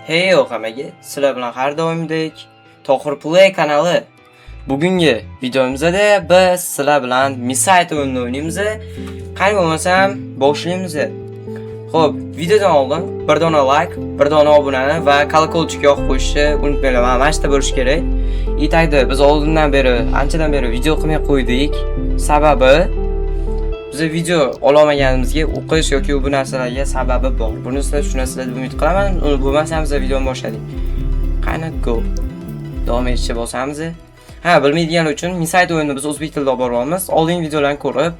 Hey hammaga, sizlar bilan har doimdek Tohir Play kanali. Bugungi videomizda biz sizlar bilan Misayt o'yinini o'ynaymiz. Qani bo'lmasam, boshlaymiz. Xo'p, videodan oldin bir dona like, bir dona obunani va kolokольчикka yoqib qo'yishni unutmanglar. Mana shunda bo'lish kerak. Aytaydi, biz oldindan beri, anchadan beri video qilmay qo'ydik. Sababi biz video ololmaganimizga o'qish yoki bu narsalarga sababi bor. Buni sizlar tushunasizlar deb umid qilaman. Uni bo'lmasa biz videoni boshladik. Qani go. Davom etishga bosamiz. Ha, bilmaydiganlar uchun Misayt o'yinini biz o'zbek tilida olib boryapmiz. Oldingi videolarni ko'rib,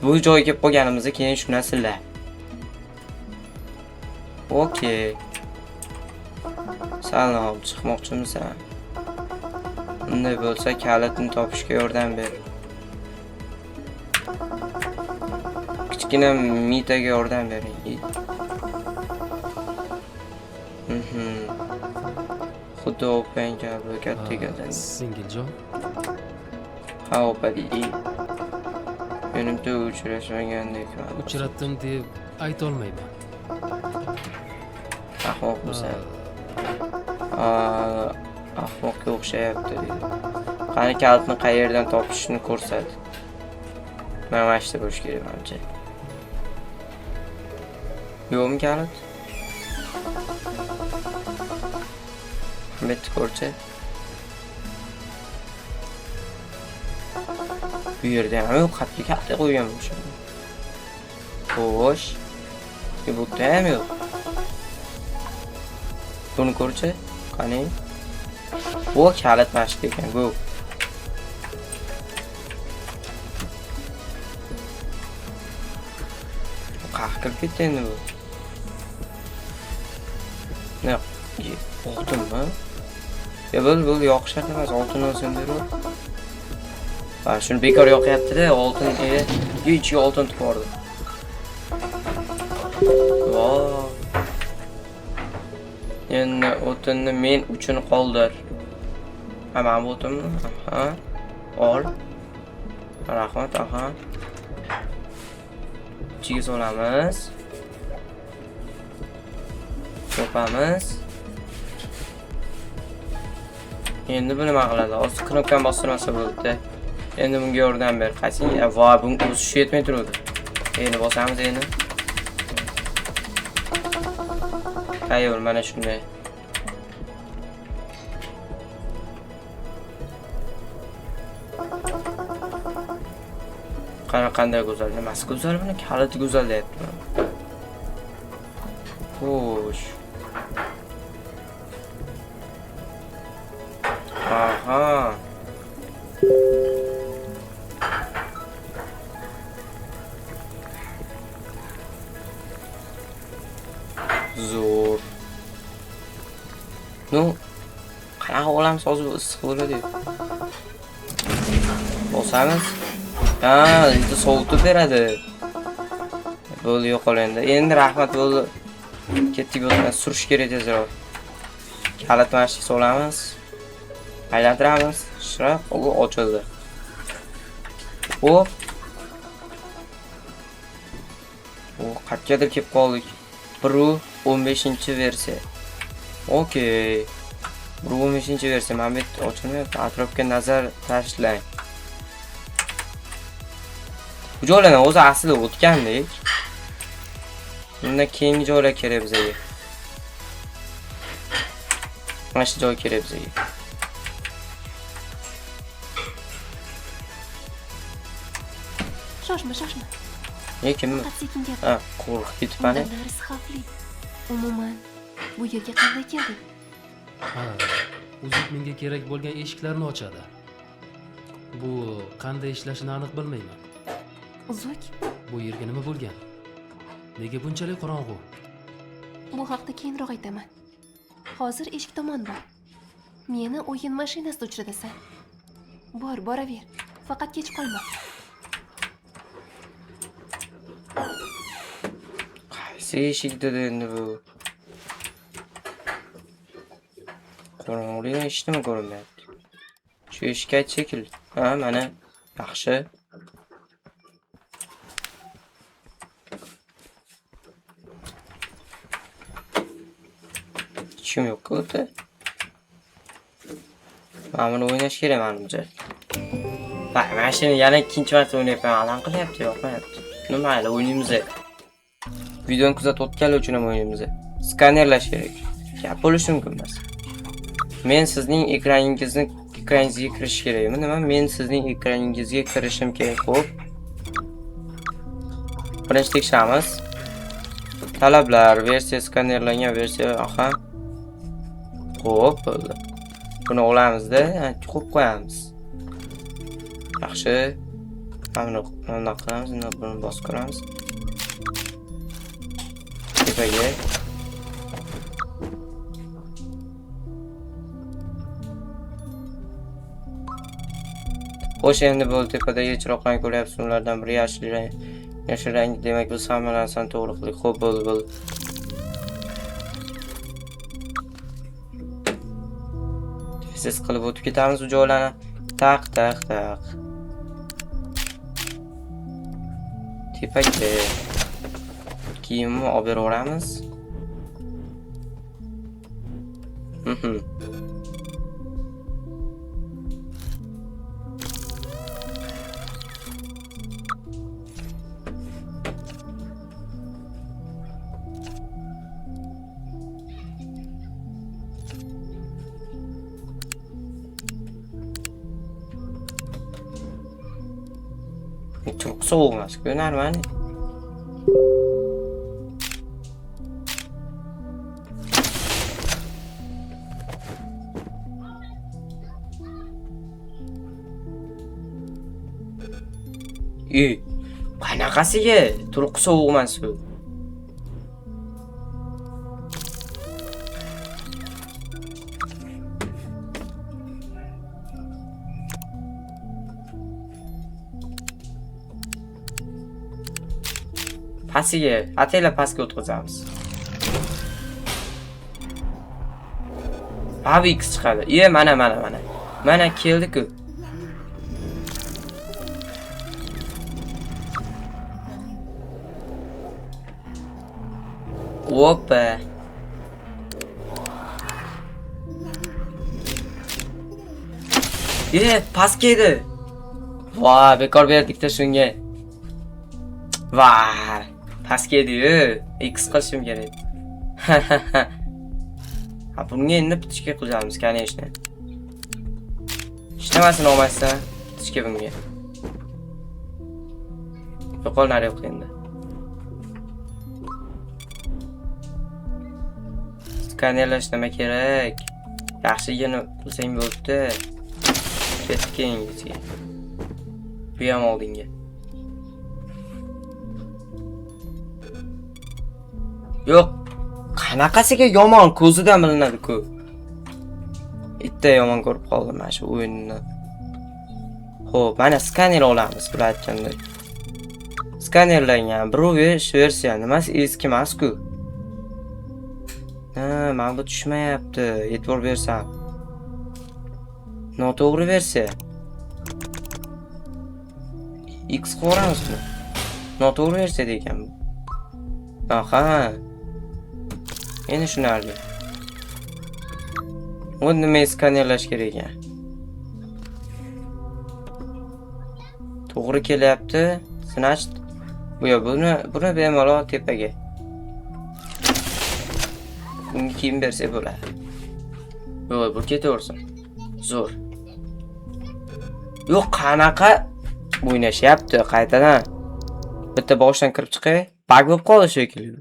bu joyga kelib qolganimizda keyin tushunasizlar. Okey. Salom, chiqmoqchimisan? Unday bo'lsa, kalitni topishga yordam ber. Kichkina mitaga yordam bering. Xuddi o'pan kabi katta ekan. Singiljon. Ha, o'padi. Menimcha uchrashmagandek. Uchratdim deb ayta olmayman. Ahmoq bo'lsan. Ahmoqqa o'xshayapti. Qani kalitni qayerdan topishni ko'rsat. Mana mashta bo'lish kerak menimcha. Yo'qmi kalit? Bitta ko'rchi. Bu yerda ham yo'q, qatli katta qo'ygan bo'lishim. Xo'sh. Bu ham yo'q. Buni ko'rchi. Qani? Bu kalit mashq ekan, bu. Qahqirib ketdi endi bu. Ne? Oltinmi? Ya bu yoqish emas, oltin olsin berib. Ha, shuni bekor yoqyapti-da, oltin ichiga oltin tiqordi. Voy. Endi o'tinni men uchun qoldir. Ha, mana bu o'tinmi? Ha. Ol. Rahmat, aha. Ichiga solamiz. Yopamiz. Endi buni nima qiladi? O'zi knopkani bostirmasa bo'ldi. Endi bunga yordam ber. Qaysi? Voy, bunga o'sish yetmay turadi. Endi bosamiz endi. Tayyor, mana shunday. Qanday go'zal, nimasi go'zal buni? Kaliti go'zal deyapti. Xo'sh. Aha. Zo'r. Nu, qanaqa olam so'zi issiq bo'ladi. Bosamiz. Ha, endi sovutib beradi. Bo'ldi, yo'qol endi. Endi rahmat bo'ldi. Ketdik o'tdan surish kerak tezroq. Kalit mashqa solamiz. Aylantiramiz. Shraq, u ochildi. Hop. O, qayergadir kelib qoldik. 1.15-versiya. Okey. 1.15-versiya. Mana bu yerda ochilmayapti. Atrofga nazar tashlang. Bu joylarni o'zi aslida o'tgandek. Bundan keyingi joylar kerak bizga. Mana shu joy kerak bizga. Shoshma. Lekin Sekin gap. ha, qo'rqib ketibman. Narisi xavfli. Umuman, bu yerga qanday keldik? Ha, uzuk menga kerak bo'lgan eshiklarni ochadi. Bu qanday ishlashini aniq bilmayman. Uzuk? Bu yerga nima bo'lgan? Nega bunchalik qorong'u? Bu haqda keyinroq aytaman. Hozir eshik tomon bor. Meni o'yin mashinasida uchratasan. Boraver. Faqat kech qolma. Qaysi eshikda endi bu? Qorong'ulikdan hech nima ko'rinmayapti. Shu eshikka chekil. Ha, mana yaxshi. Hech kim yo'q-ku o'ta. Mana buni o'ynash kerak menimcha. Bak, mana shuni yana ikkinchi marta o'ynayapman. Alam qilyapti, yoqmayapti. Nima mayli, o'ynaymiz. Videoni kuzatib o'tganlar uchun ham o'ynaymiz. Skanerlash kerak. Gap bo'lishi mumkin emas. Men sizning ekraningizga kirish kerakmi? Nima? Men sizning ekraningizga kirishim kerak. Xo'p. Birinchi tekshiramiz. Talablar, versiya skanerlangan versiya, aha. Xo'p, bo'ldi. Buni olamiz-da, qo'yib qo'yamiz. Yaxshi. Mana buni qilamiz, buni bosib ko'ramiz. Tepaga. Xo'sh, endi bu tepadagi chiroqlarni ko'ryapsiz, ulardan biri yashil rang, demak biz hamma narsani to'g'ri qildik. Xo'p, bo'ldi. Siz qilib o'tib ketamiz bu joylarni. Taq. Tepaga kiyimni olib beraveramiz. Çok soğuk aşk. Öner mi? İyi. Qanaqasiga turqi sovuq emas bu. Pastiga, ataylar pastga o'tkazamiz. Abi X chiqadi. Mana. Mana keldi-ku. Hoppa. Pastga edi. Voy, bekor berdik-da shunga. Voy. Pastga edi-yu. X qilishim kerak. Ha, bunga endi bitishga qilamiz, конечно. Ishlamasini olmasa, bitishga bunga. Yo'qol nari yo'q endi. Skanerlash nima kerak? Yaxshigina qilsang bo'libdi. Ketdik keyingisiga. Bu ham oldinga. Yo'q, qanaqasiga yomon ko'zidan bilinadi-ku. Itta yomon ko'rib qoldim mana shu o'yinni. Xo'p, mana skaner olamiz, bular aytgandek. Skanerlangan Brovish versiya nimasi eski emas-ku. Ha, men bu tushmayapti. E'tibor bersam. Noto'g'ri versiya. X qo'ramizmi? Noto'g'ri versiya ekan bu. Aha. Endi tushunarli. Uni nima skanerlash kerak ekan? To'g'ri kelyapti. Значит, buni bemalol tepaga. Bunga kiyim bersa bo'ladi. Yo'q, bu ketaversin. Zo'r. Yo'q, qanaqa o'ynashyapti qaytadan. Bitta boshdan kirib chiqay. Bug bo'lib qoldi shekilli.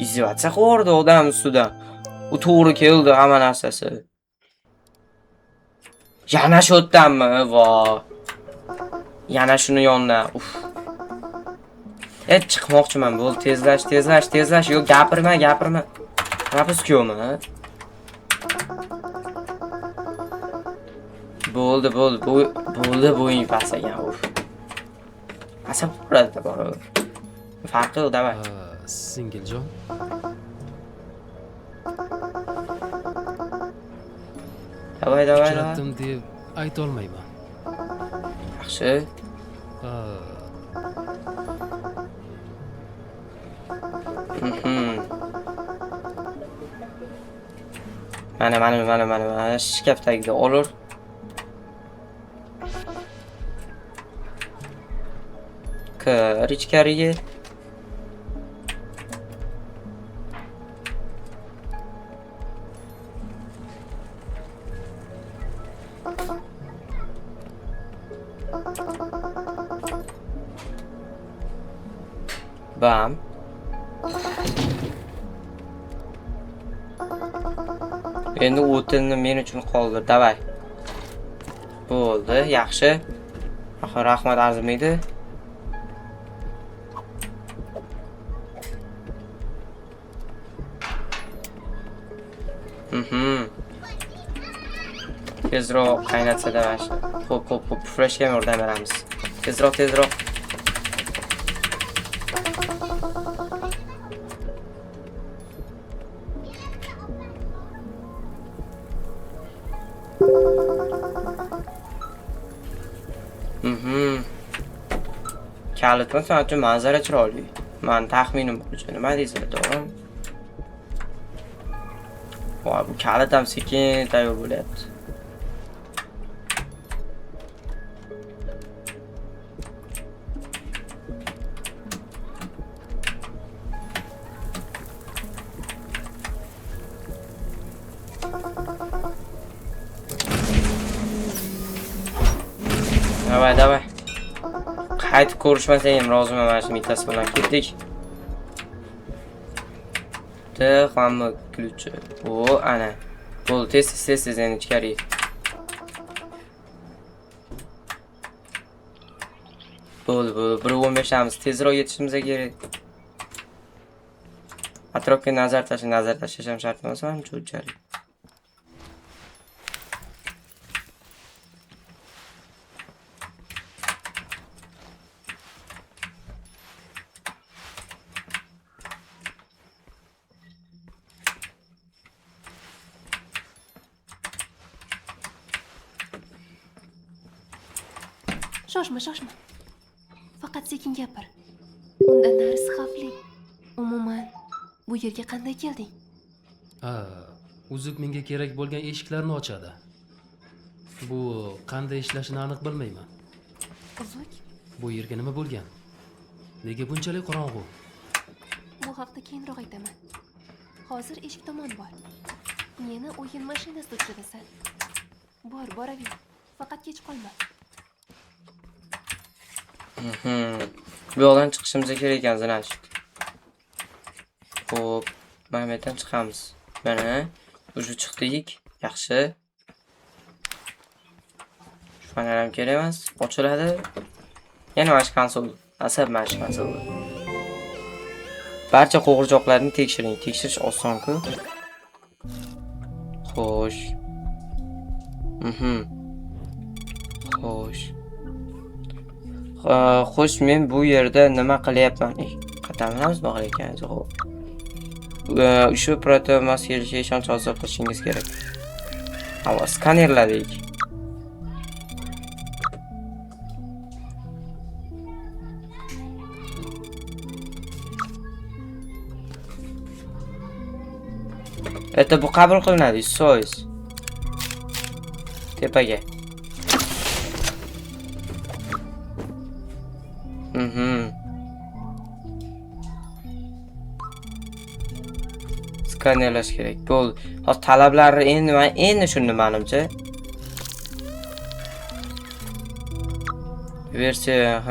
Izvatsiya qo'rdi odam ustidan. U to'g'ri keldi hamma narsasi. Yana shu o'tdanmi? Voy. Yana shuni yondan. Uf. Chiqmoqchiman. Bo'ldi, tezlash. Yo'q, gapirma. Propiskyomi? Bo'ldi. Bo'ying pasagan. Uf. Asab quradi bor. Farqi yo'q, davay. Singiljon. Davay. Uchratdim deb ayta olmayman. Yaxshi. Mana shkaf tagida olur. Kir ichkariga. Bam. Endi o'tinni men uchun qoldir, davay. Bo'ldi, yaxshi. Axir rahmat arzimaydi. Tezroq qaynatsa davay. Xo'p, puflashga ham yordam beramiz. Tezroq. Kalitmi sanatchi manzara chiroyli. Men taxminim bo'yicha nima deysizlar, to'g'rimi? Voy, bu kalit ham sekin tayyor bo'lyapti. Davay. Qaytib ko'rishmasang ham roziman mana shu mitasi bilan ketdik. Hamma ключи. O, ana. Bo'ldi, tez endi ichkariga. Bo'ldi. 1:15 tezroq yetishimiz kerak. Atrofga nazar tashlash ham shart emas, menimcha unchalik. Shoshma. Faqat sekin gapir. Undan narisi xavfli. Umuman, bu yerga qanday kelding? Uzuk menga kerak bo'lgan eshiklarni ochadi. Bu qanday ishlashini aniq bilmayman. Uzuk? Bu yerga nima bo'lgan? Nega bunchalik qorong'u? Bu haqda keyinroq aytaman. Hozir eshik tomon bor. Meni o'yin mashinasida uchratasan. Boraver. Faqat kech qolma. Bu yo'ldan chiqishimiz kerak ekan, значит. Xo'p, mana bu yerdan chiqamiz. Mana, уже chiqdik. Yaxshi. Shu fonar ham kerak emas. Ochiladi. Yana mana shu konsol. Asab mana shu konsol. Barcha qo'g'irchoqlarni tekshiring. Tekshirish oson-ku. Xo'sh. Xo'sh, men bu yerda nima qilyapman? Qatamamiz bor ekan, xo'p. Ushbu protomas kelishga ishonch hosil qilishingiz kerak. Havo skanerladik. Bu qabul qilinadi, so'z. Tepaga. Skanerlash kerak. Bo'ldi. Hozir talablari endi shunday menimcha. Versiya,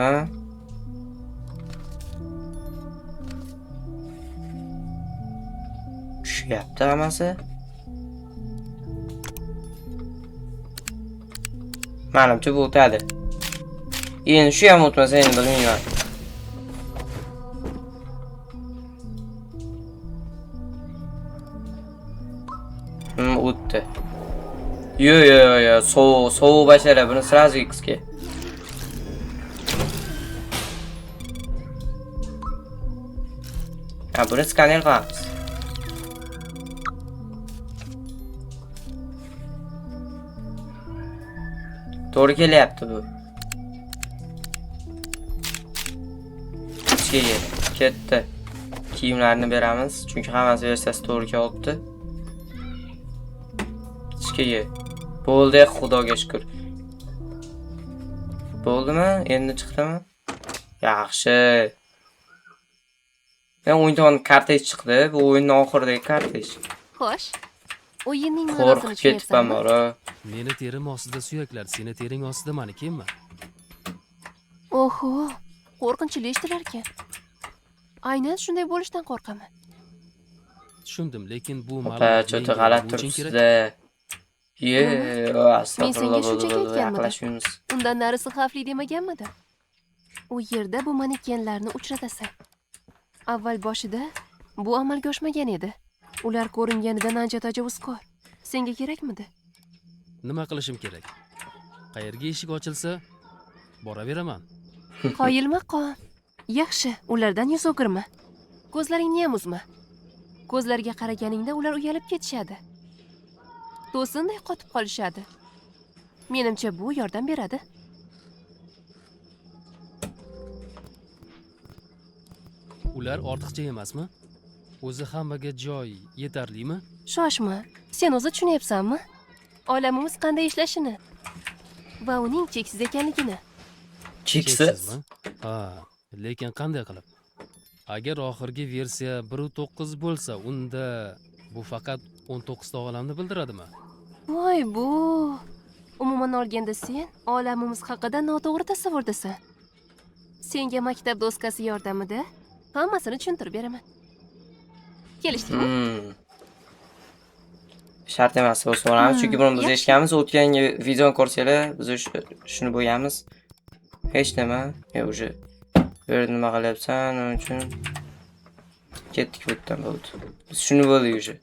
tushyapti hammasi. Menimcha bu o'tadi. Endi shu ham o'tmasa endi bilmayman. O'tdi. Yo, sovuq bashara, buni сразу X ga. Buni skaner qilamiz. To'g'ri kelyapti bu. Ichga ketdi. Kiyimlarni beramiz, chunki hammasi versiyasi to'g'ri kelyapti. 2 ga. Bo'ldi, xudoga shukr. Bo'ldimi? Endi chiqdimi? Yaxshi. Men o'yindan kartej chiqdi. Bu o'yinning oxiridagi kartej. Xo'sh. O'yinning ma'nosini Qo'rqib ketibman tushunyapsanmi? mora. Meni terim ostida suyaklar, seni tering ostida manikinmi? Oho, qo'rqinchli eshitilarkan. Aynan shunday bo'lishidan qo'rqaman. Tushundim, lekin bu Opa, cho'ti g'alati turibsizda. Ye, astag'firulloh, Men senga shunchaki bo'ldi, aytganmidim. yaqinlashamiz. Undan narisi xavfli demaganmidi? U yerda bu manekenlarni uchratasan. Avval boshida bu amalga oshmagan edi. Ular ko'ringanidan ancha tajovuzkor. Senga kerakmidi? Nima qilishim kerak? Qayerga eshik ochilsa, boraveraman. Qoyilma qon. Yaxshi, ulardan yuz o'girma. Ko'zlaringni ham uzma. Ko'zlariga qaraganingda ular uyalib ketishadi. To'sinday qotib qolishadi. Menimcha bu yordam beradi. Ular ortiqcha emasmi? O'zi hammaga joy yetarlimi? Shoshma. Sen o'zi tushunyapsanmi? Olamimiz qanday ishlashini va uning cheksiz ekanligini. Cheksiz. Cheksizmi? Ha, lekin qanday qilib? Agar oxirgi versiya 1.9 bo'lsa, unda bu faqat 19 ta olamni bildiradimi? Voy bu. Umuman olganda sen olamimiz haqida noto'g'ri tasavvurdasan. Senga maktab doskasi yordamida hammasini tushuntirib beraman. Kelishdikmi? Shart emas, o'z so'ramiz, chunki buni biz yaxshi. eshitganmiz. O'tgan videoni ko'rsanglar, biz shuni bo'yamiz. Hech nima. Men уже bu yerda nima qilyapsan, uning uchun ketdik bu yerdan bo'ldi. Biz shuni bo'ldik уже.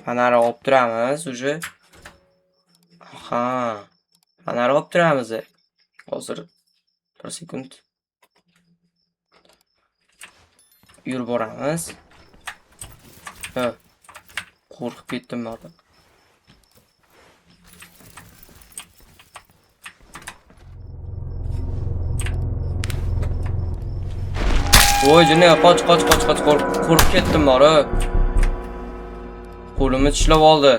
Fanari olib turamiz уже. Aha. Fanari olib turamiz. Hozir 1 sekund. Yurib boramiz. Ha. Qo'rqib ketdim men. Voy jini, qoch, qo'rqib ketdim mora. Qo'limni tishlab oldi.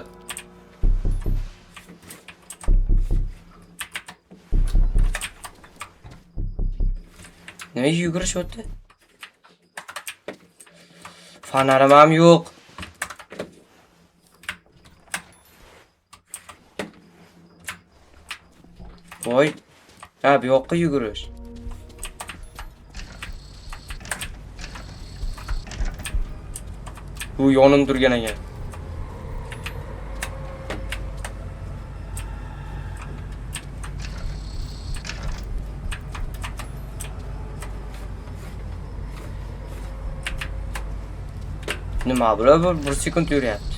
Nima yugurishyapti? Fanarim ham yo'q. Voy. Ha, bu yoqqa yugurish. Bu yonim turgan ekan. Nima bular 1 sekund yuryapti.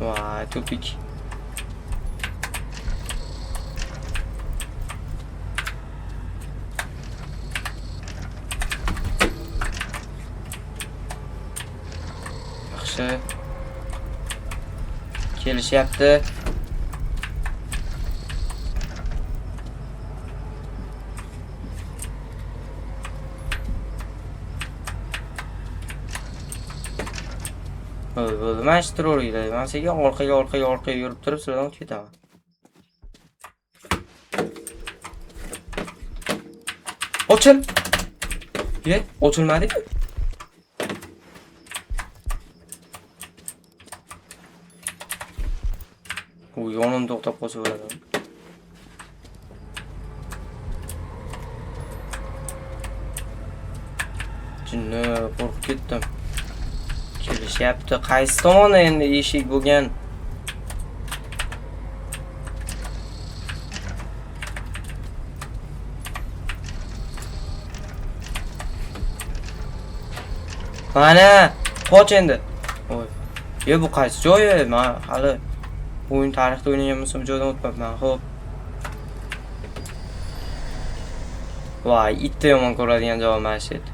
Vay, tupik. Yaxshi. Kelishyapti. Bo'ldi, mana shu turinglar. Men senga orqaga yurib turib, sizlardan o'tib ketaman. Ochil. Ye, ochilmadi. U yonimda to'xtab qolsa bo'ladi. Jinni, qo'rqib ketdim. Kelishyapti. Qaysi tomonda endi eshik bo'lgan? Mana, qoch endi. Voy. Ye, bu qaysi joyi? Men hali o'yin tarixda o'ynaganimizdan bu joydan o'tmabman. Xo'p. Voy, itda yomon ko'radigan javob mana shu edi.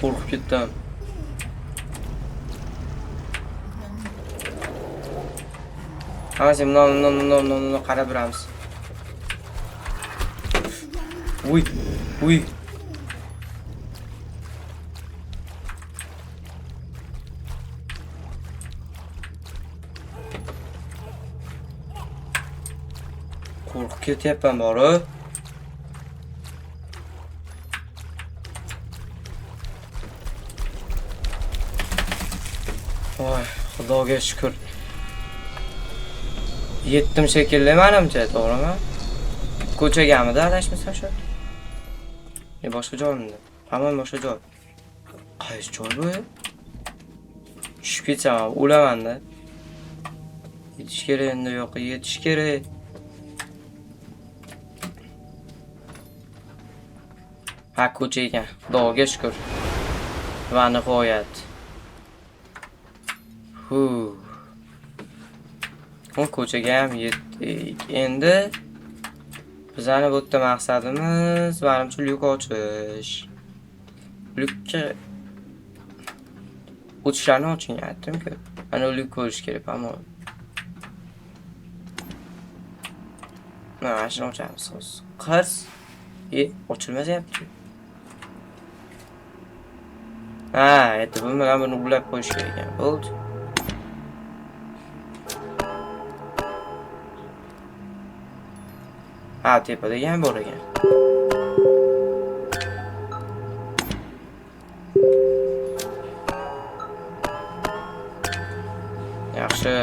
qo'rqib ketdim. Hamasi bundan qarab turamiz. Uy, uy. Qo'rqib ketyapman borib. Voy, Xudoga shukr. Yetdim shekilli menimcha, to'g'rimi? Ko'chagamida adashmasam shu. Boshqa joyimda. Hamon boshqa joy. Qaysi joy bu? Tushib ketsam o'laman-da. Yetish kerak endi, yo'q, yetish kerak. Ha, ko'cha ekan. Xudoga shukr. Va nihoyat. Bu ko'chaga ham yetdik. Endi bizani bu yerda maqsadimiz menimcha lyuk ochish. Lyukka o'tishlarni oching aytdim-ku. Ana lyuk ko'rish kerak, ammo mana shuni ochamiz. Qiz. Ochilmayapti. Ha, endi bu bilan buni ulab qo'yish kerak ekan. Bo'ldi. Ha, tepada ham bor ekan. Yaxshi.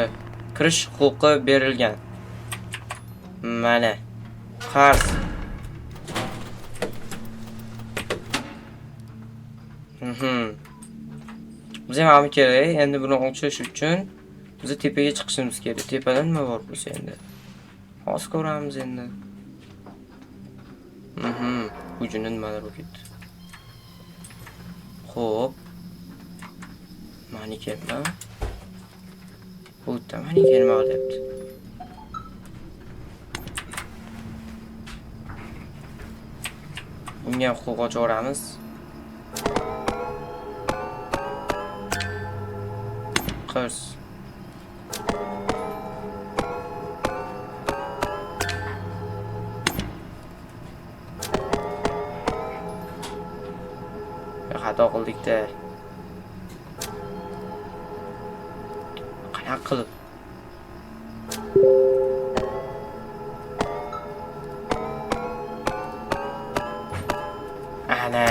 Kirish huquqi berilgan. Mana. Qarz. Bizga ham kerak. Endi buni ochish uchun biz tepaga chiqishimiz kerak. Tepada nima bor bo'lsa endi. Hozir ko'ramiz endi. Ucundan nimalar bo'lib ketdi. Xo'p. Manikermi? Bu yerda maniker nima qilyapti? Bunga huquq ochaveramiz. Qiz. Xato qildik-da. Qanaqa qilib? Ana.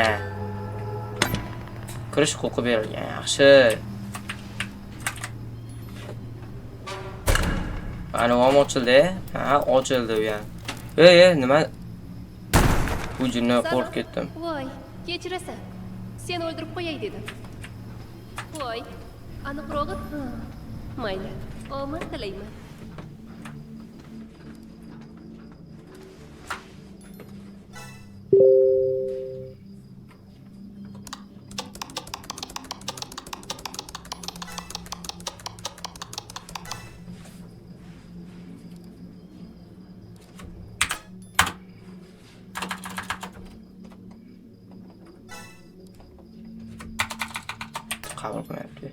Kirish huquqi berilgan. Yaxshi. Ana ham ochildi. Ha, ochildi bu ham. Nima? Ujini qo'rqib ketdim. Voy, kechirasan. Seni o'ldirib qo'yay dedim. Voy, aniqrog'i? Mayli, omad tilayman. Qabul qilmayapti.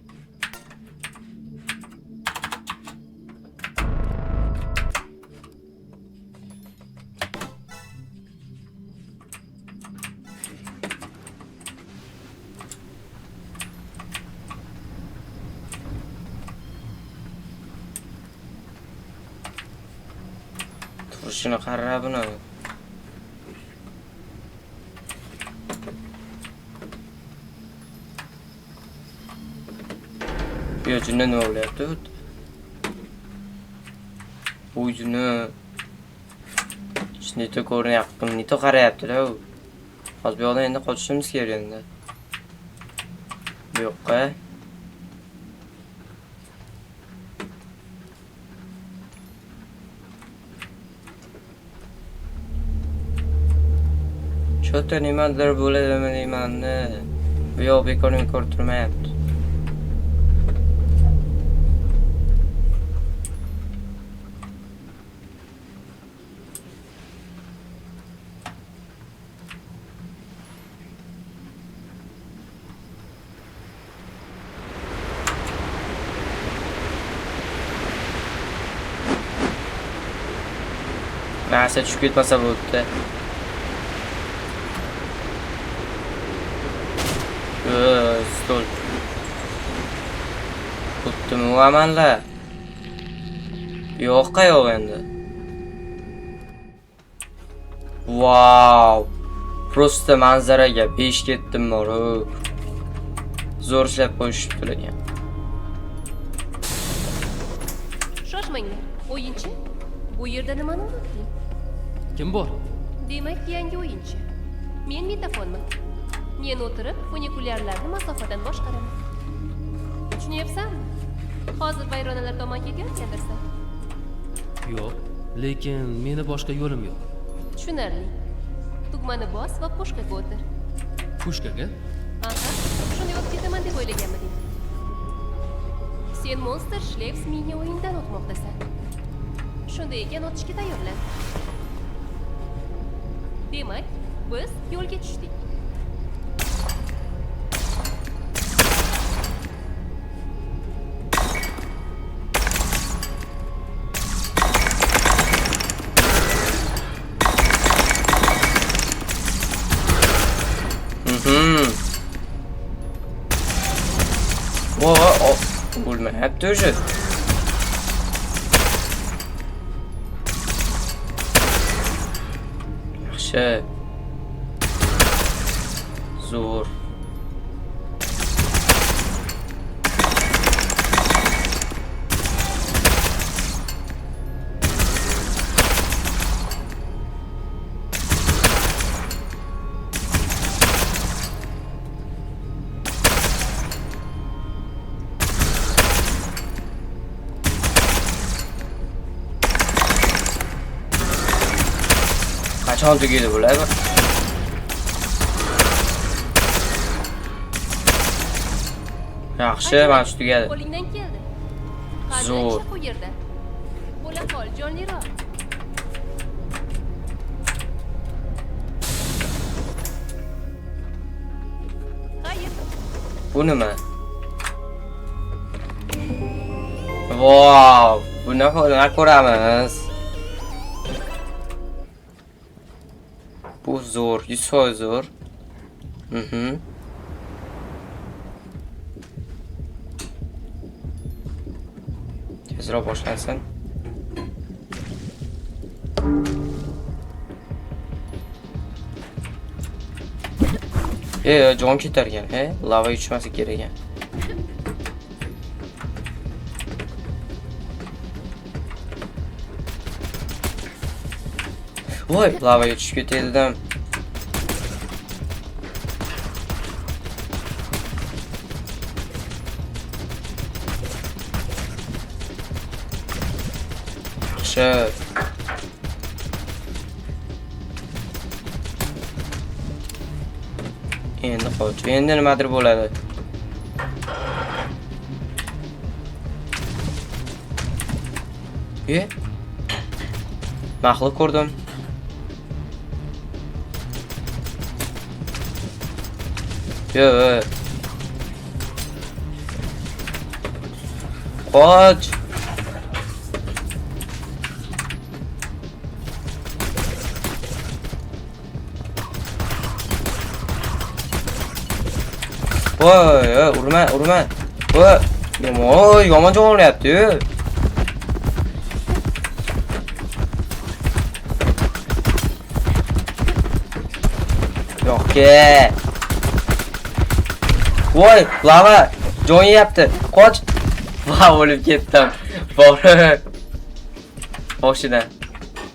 Turishini qarab buni. Yo, jinni nima bo'lyapti? Bu jinni Nito ko'rinyapti. Nito qarayapti-da u. Hozir bu yoqdan endi qochishimiz kerak endi. Bu yoqqa. Cho'ta nimadir bo'ladimi deyman-da. Bu yoq bekor turmayapti. narsa tushib ketmasa bo'libdi. Stol. O'tdimi u amallar? Yo'q, yo'q endi. Wow! Prosta manzaraga 5 ketdim moruk. Zo'r ishlab qo'yishibdi ekan. Shoshmanglar, o'yinchi. Bu yerda nimani unutding? Kim bor? Demak, yangi o'yinchi. Men metafonman. Men o'tirib, funikulyarlarni masofadan boshqaraman. Tushunyapsanmi? Hozir vayronalar tomon ketayotgandirsan. Yo'q, lekin meni boshqa yo'lim yo'q. Tushunarli. Tugmani bos va pushkaga o'tir. Pushkaga? Aha, shunday o'tib ketaman deb o'ylaganmiding? Sen Monster Schleps mini o'yindan o'tmoqdasan. Shunday ekan, o'tishga tayyorlan. Demak, biz yo'lga tushdik. O'lmayapti o'sha. Yaxshi. Zo'r. Qachon tugaydi bular? Yaxshi, mana shu tugadi. Qo'lingdan keldi. Zo'r. Bu yerda. Bo'la qol, jonliroq. Xayr. Bu nima? Wow, buni ko'ramiz. Bu zo'r, 100% zo'r. Tezroq boshlansin. Jon ketar ekan, lava tushmasa kerak ekan. Voy, lavaga tushib ketdim. Yaxshi. Endi qoch. Endi nimadir bo'ladi. Maxluq ko'rdim. Yo'q. Qoch. Voy, urma. Voy, yomon jon olyapti. Yo'q-ke. Voy, lava jon yeyapti. Qoch. Va, o'lib ketdim. Boshidan.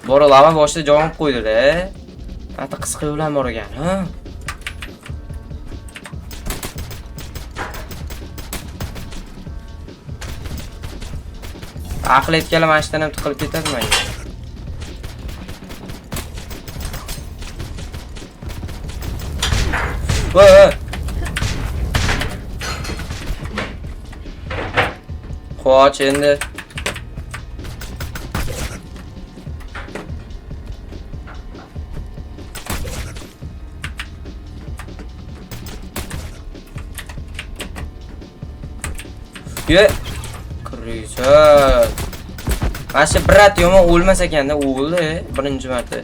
Bora lava boshida jon qo'ydi-da. Ata qisqa yo'lan bor ekan, ha? Aql etganlar mana shundan ham tiqilib ketadi menga. Voy. Qoch endi. Ye. Krizat. Mana shu brat yomon o'lmas ekanda, o'ldi birinchi marta.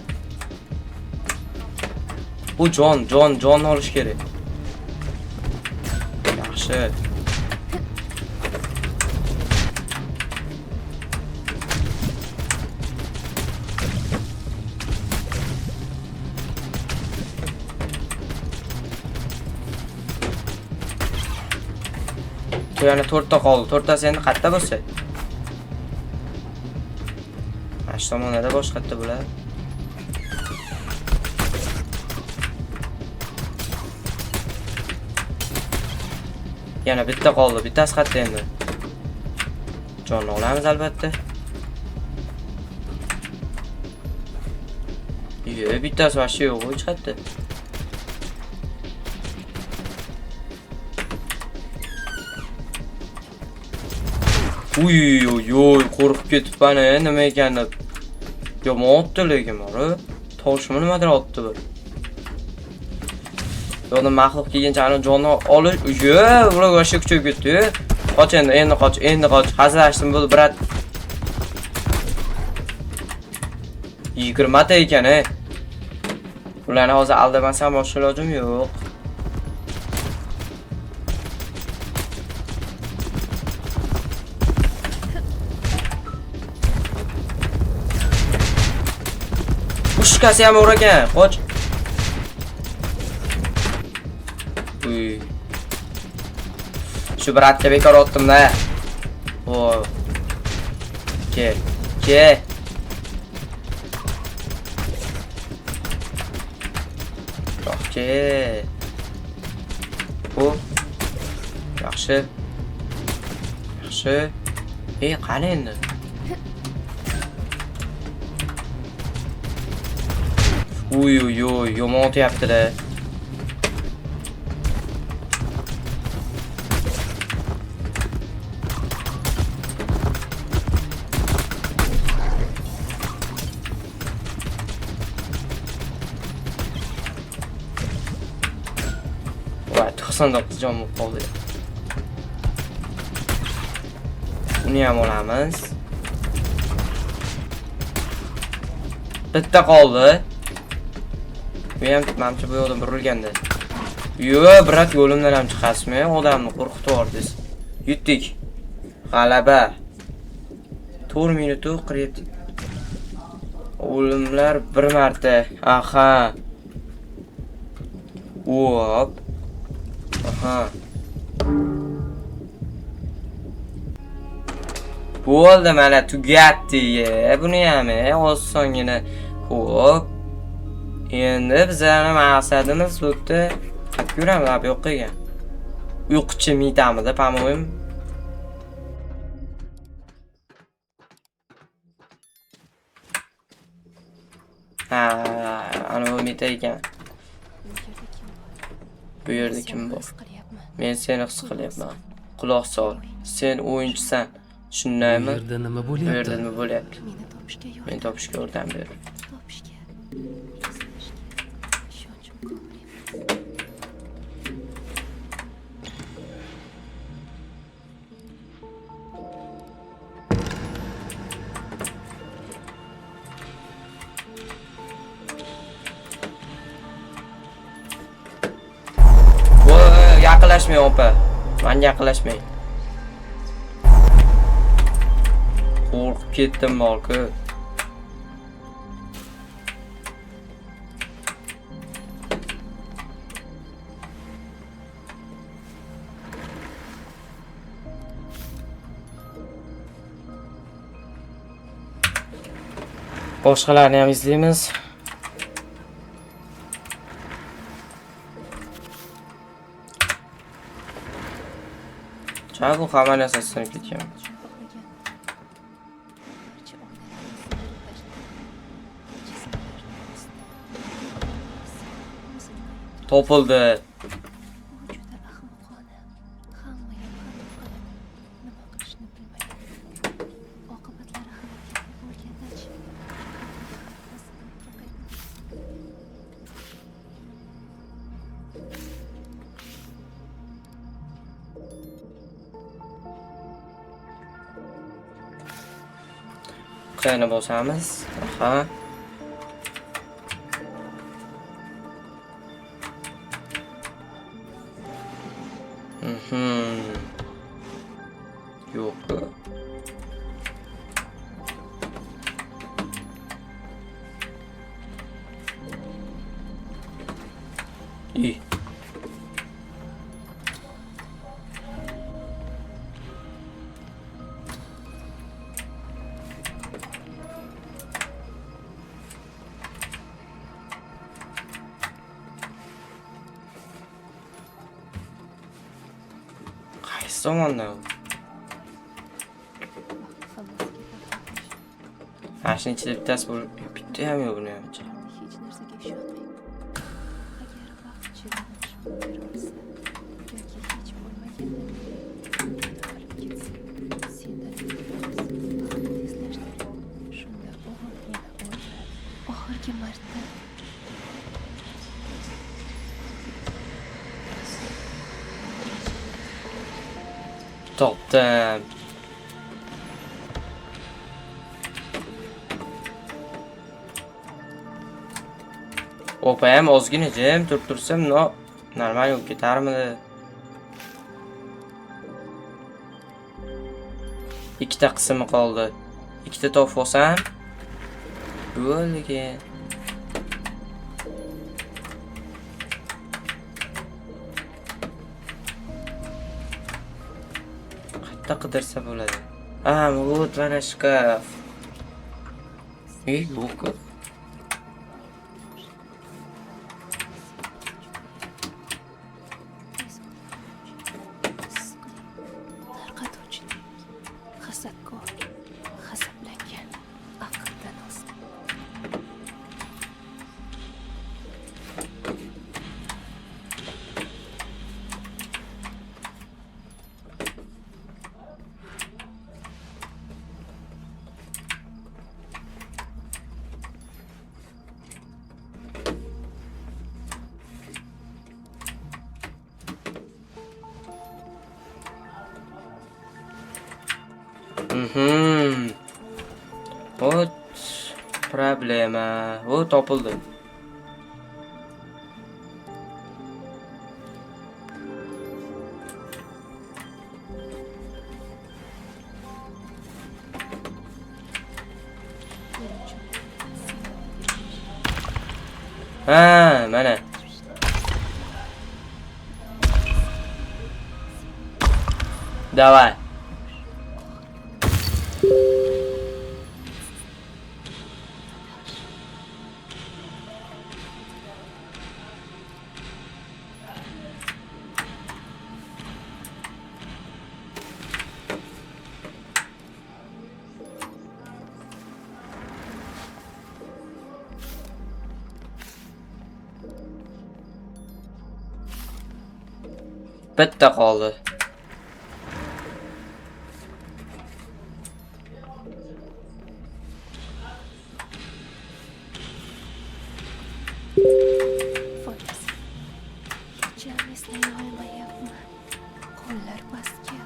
Bu jon olish kerak. Yaxshi. Yana 4 ta qoldi. 4 tasi endi qayerda bo'lsa? Mana shu tomonda boshqa yerda bo'ladi. Yana bitta qoldi. Bittasi qayerda endi? Jonni olamiz albatta. Bittasi vaqti yo'q, hech qayerda. Uy, qo'rqib ketibman, nima ekan deb. Yomon otdi lekin bor. Toshmi nimadir otdi bir. Yo'qda maxluq kelgancha ana jonni olish, ular o'sha kuchayib ketdi. Qoch endi qoch. Hazillashdim bo'ldi, brat. 20 ta ekan, Ularni hozir aldamasam boshqa ilojim yo'q. Pushkasi ham bor ekan, qoch. Shu bratga bekor otdim-da. Ke. Yaxshi. Qani endi? Yomon o'tyapti-da. Voy, 99 jon bo'lib qoldi. Uni ham olamiz. Bitta qoldi. Men mamchi bu yo'ldan burilganda. Brat yo'limdan ham chiqasmi? Odamni qo'rqitib yubordingiz. Yutdik. G'alaba. 4 minut 47. O'limlar bir marta. Aha. Aha. Bo'ldi, mana tugatdi. Buni ham osongina. Xo'p. Endi bizning maqsadimiz bo'pti. Yuramiz bu yoqqa. Uyquchi mitamizda, по-моему. Ana bu mita ekan. Bu yerda kim bor? Men seni his qilyapman. Quloq sol. Sen o'yinchisan. Shundaymi? Bu yerda nima Bu yerda bo'lyapti? nima bo'lyapti? Men topishga yordam ber. Yaqinlashmang opa. Men yaqinlashmang. Qo'rqib ketdim balki. Boshqalarni ham izlaymiz. Bu hamma narsasi sinib ketgan. Topildi. Shift'ni bosamiz. Aha. Yo'q. İyi. Qaysi tomonda u? Mana shuni ichida bittasi bor. Bitta ham yo'q buni ham ichida. hech narsaga ishonmang. Agar vaqt chegarash bo'lsa yoki hech bo'lmaganda qolib ketsa, sendan vaqt izlashdir. Shunda o'g'il meni o'ldiradi. Oxirgi marta Topdim. Opam ozgina jim turib tursam, normal bo'lib ketarmidi? Ikkita qismi qoldi. Ikkita topib olsam bo'ldi keyin. Qayerda qidirsa bo'ladi? Вот mana shkaf. Yo'q. tarqatuvchilik, hasadkor, hasablangan, aqldan ost. Вот problema. O topildi. Ha, mana. Давай. Bitta qoldi. Foydasi. Hecham eslay olmayapman. Qo'llar pastga.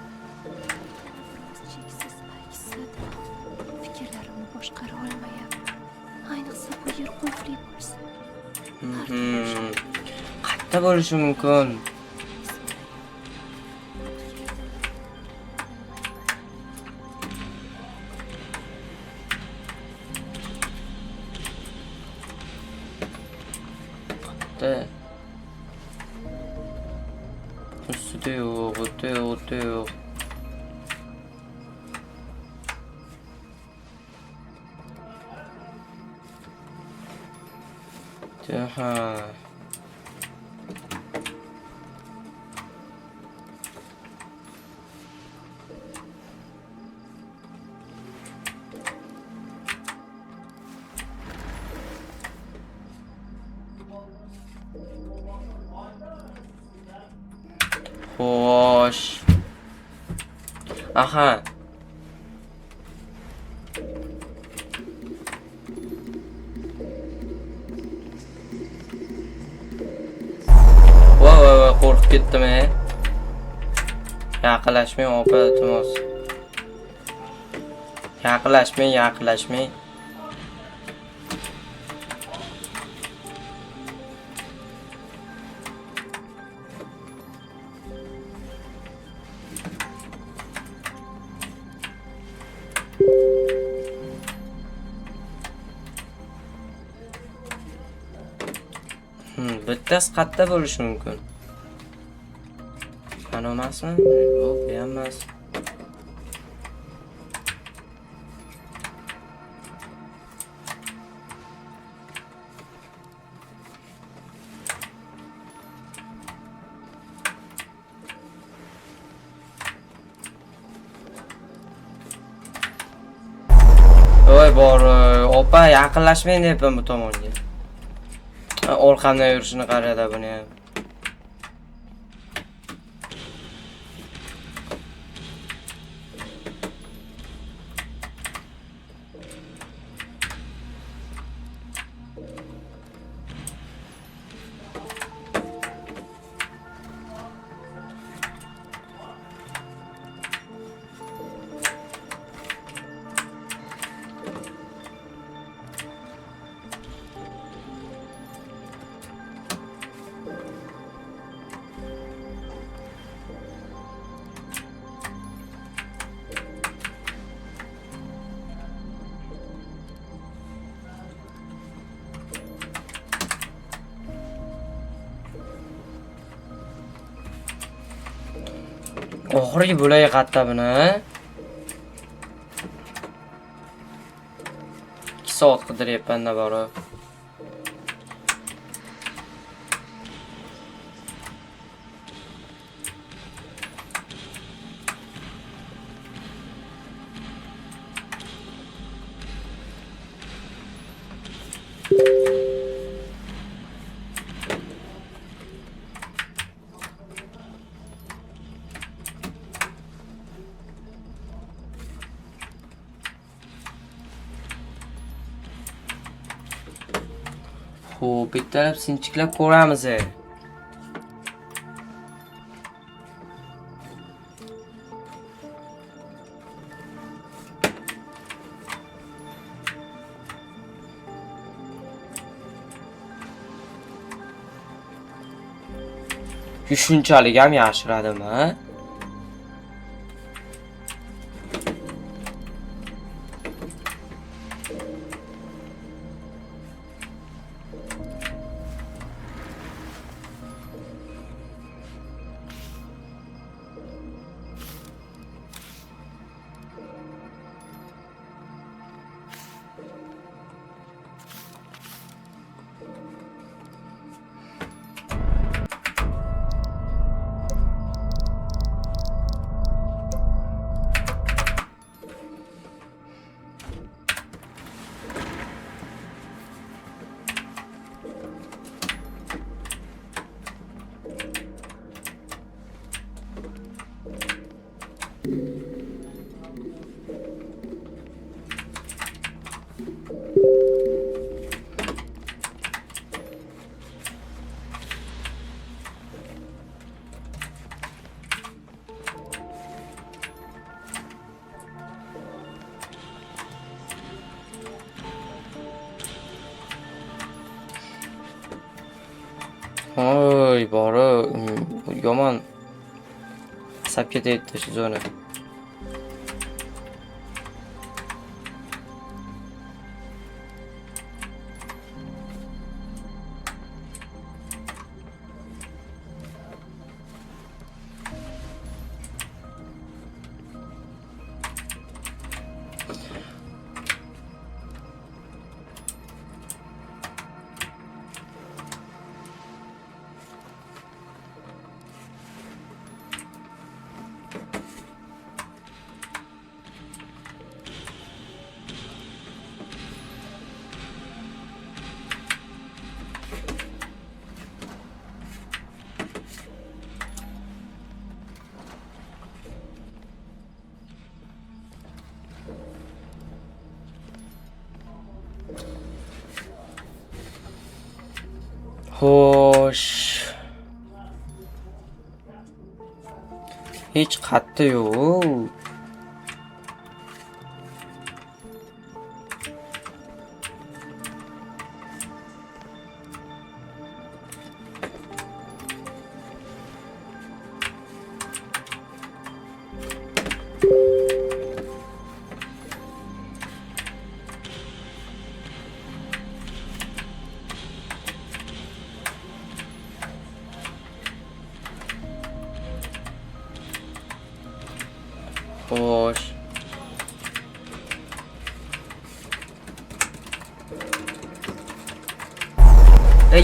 Biroz cheksiz aksida. Fikrlarimni boshqara olmayapman. Ayniqsa bu yer qulfli bo'lsa. Qayerda bo'lishi mumkin? Ustida yo'q, o'tda yo'q, o'tda yo'q. Aha. Xo'sh. Aha. Voy, qo'rqib ketdim. Yaqinlashmay opa iltimos. Yaqinlashmang. Bittasi qayerda bo'lishi mumkin? Mana emasmi? Yo'q, bu ham emas. Voy bor, opa yaqinlashmang deyapman bu tomonga. Orqamdan yurishini qarada buni ham. Oxirgi bo'lay qatta buni. 2 soat qidiryapman-da bori. Xo'p, bittalab sinchiklab ko'ramiz. Shunchalik ham yashiradimi? Oy, bori yomon asab ketyapti shu zona. Xo'sh. Hech qatta yo'q.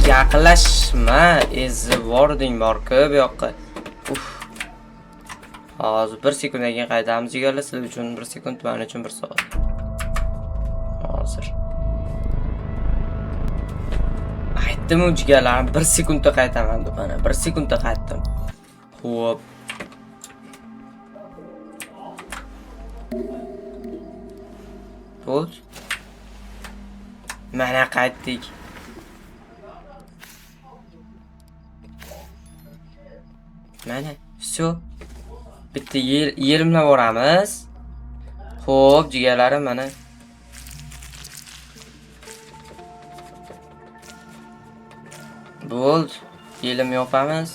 Yaqinlashma, ezvording bor-ku bu yoqqa. Uf. Hozir 1 sekunddan keyin qaytamiz jigarlar, sizlar uchun 1 sekund, men uchun 1 soat. Hozir. Aytdim u jigarlarim 1 sekundda qaytaman deb, mana 1 sekundda qaytdim. Xo'p. Bo'ldi. Mana qaytdik. Mana, всё. Bitta yelimlab boramiz. Xo'p, jigarlarim mana. Bo'ldi. Yelim yopamiz.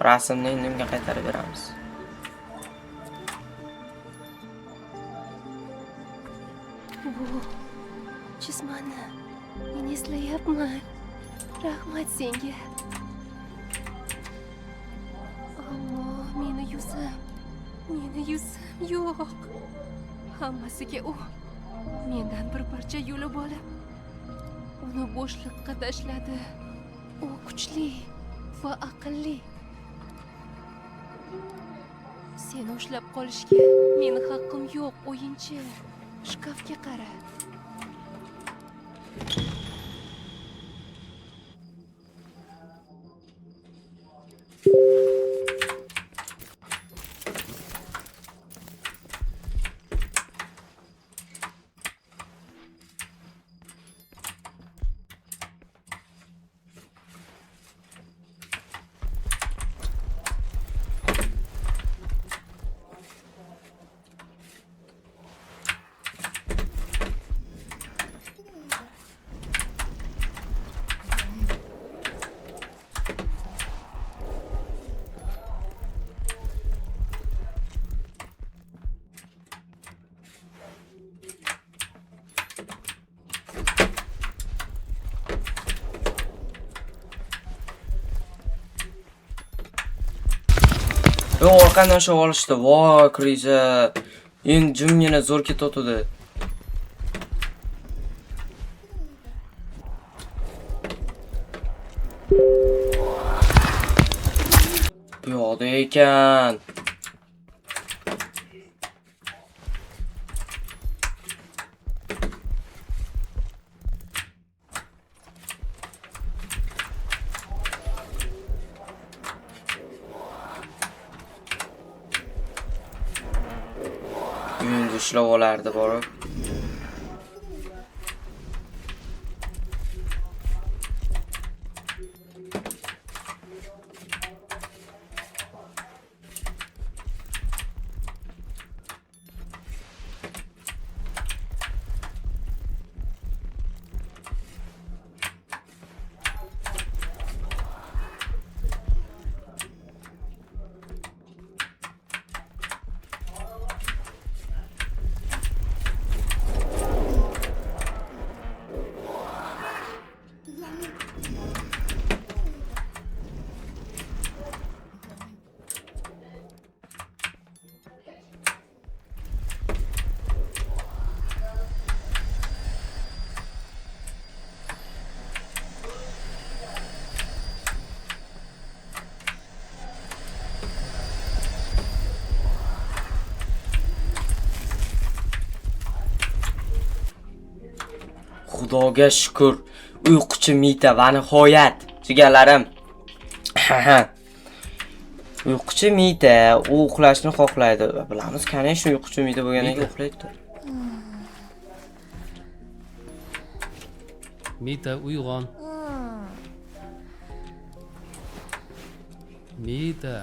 Rasmni indimga qaytarib beramiz. Bu chizmani men eslayapman. Rahmat senga. Ammo meni yuzim yo'q. Hammasiga u mendan bir parcha yo'lib olib, uni bo'shliqqa tashladi. U kuchli va aqlli. Seni ushlab qolishga meni haqqim yo'q, o'yinchi. Shkafga qara. Orqamdan shoh olishdi. Voy, kriza. Endi jimgina zo'r ketotdi. Bu yoqda ekan. Endi ishlab olardi borib. Xudoga shukr. Uyquchi mita va nihoyat. Jigarlarim. Uyquchi mita u uxlashni xohlaydi. Bilamiz, qani shu uyquchi mita bo'lganiga uxlaydi. Mita, uyg'on. Mita.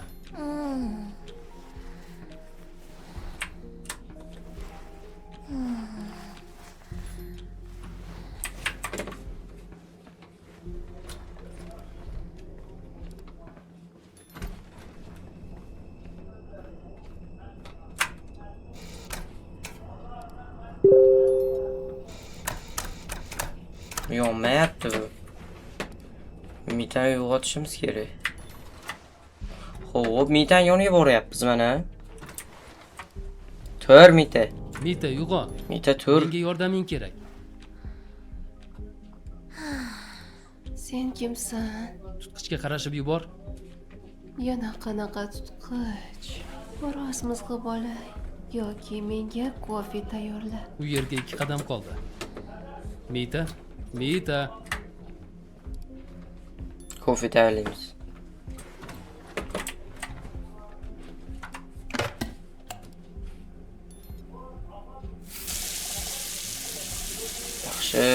Yonmayapti bu. Mitani uyg'otishimiz kerak. Xo'p, mitani yoniga boryapmiz mana. Tur mita. Mita, uyg'on. Mita tur. Menga yordaming kerak. Sen kimsan? Tutqichga qarashib yubor. Yana qanaqa tutqich? Biroz mizg'ib olay yoki menga kofe tayyorla. U yerga 2 qadam qoldi. Mita, Mita. Kofe tayyorlaymiz. Yaxshi.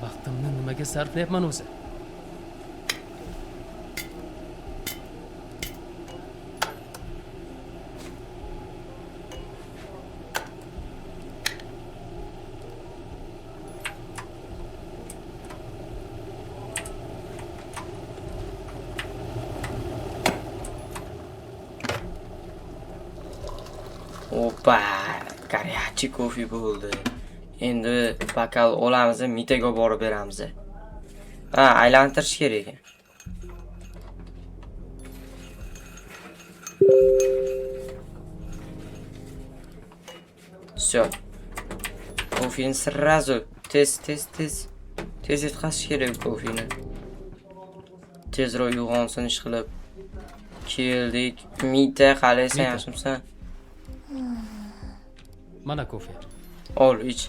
Vaqtimni nimaga sarflayapman o'zi? Opa, горячий kofe bo'ldi. Endi bokal olamiz, Mitaga borib beramiz. Ha, aylantirish kerak ekan. Всё. Kofeni сразу tez yetkazish kerak kofeni. Tezroq uyg'onsin ish qilib. Keldik. Mita, qalaysan, Mita. yaxshimisan? Mana kofe. Ol, ich.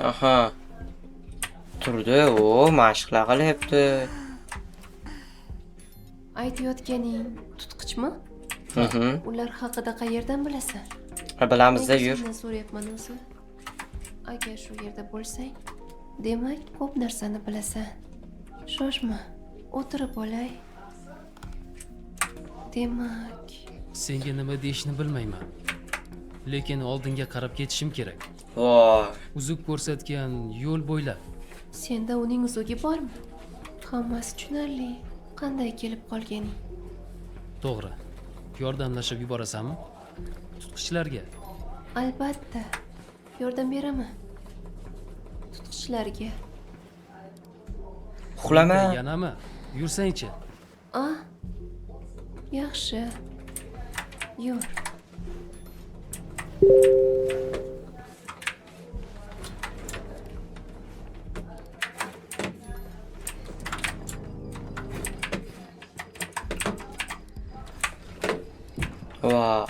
Aha. Turdi, o, mashqlar qilyapti. Aytayotganing tutqichmi? Ular haqida qayerdan bilasan? Bilamiz-da, Nega yur. sendan so'rayapman o'zi. Agar shu yerda bo'lsang, demak ko'p narsani bilasan. Shoshma, o'tirib olay. Demak, Senga nima deyishni bilmayman. Lekin oldinga qarab ketishim kerak. Voy. Uzuk ko'rsatgan yo'l bo'ylab. senda uning uzugi bormi? Hammasi tushunarli. Qanday kelib qolganing? To'g'ri. Yordamlashib yuborasanmi? Tutqichlarga. Albatta. Yordam beraman. Tutqichlarga. Uxlama. Yanami? Yursangchi. Ah. Yaxshi. Yur. Voy.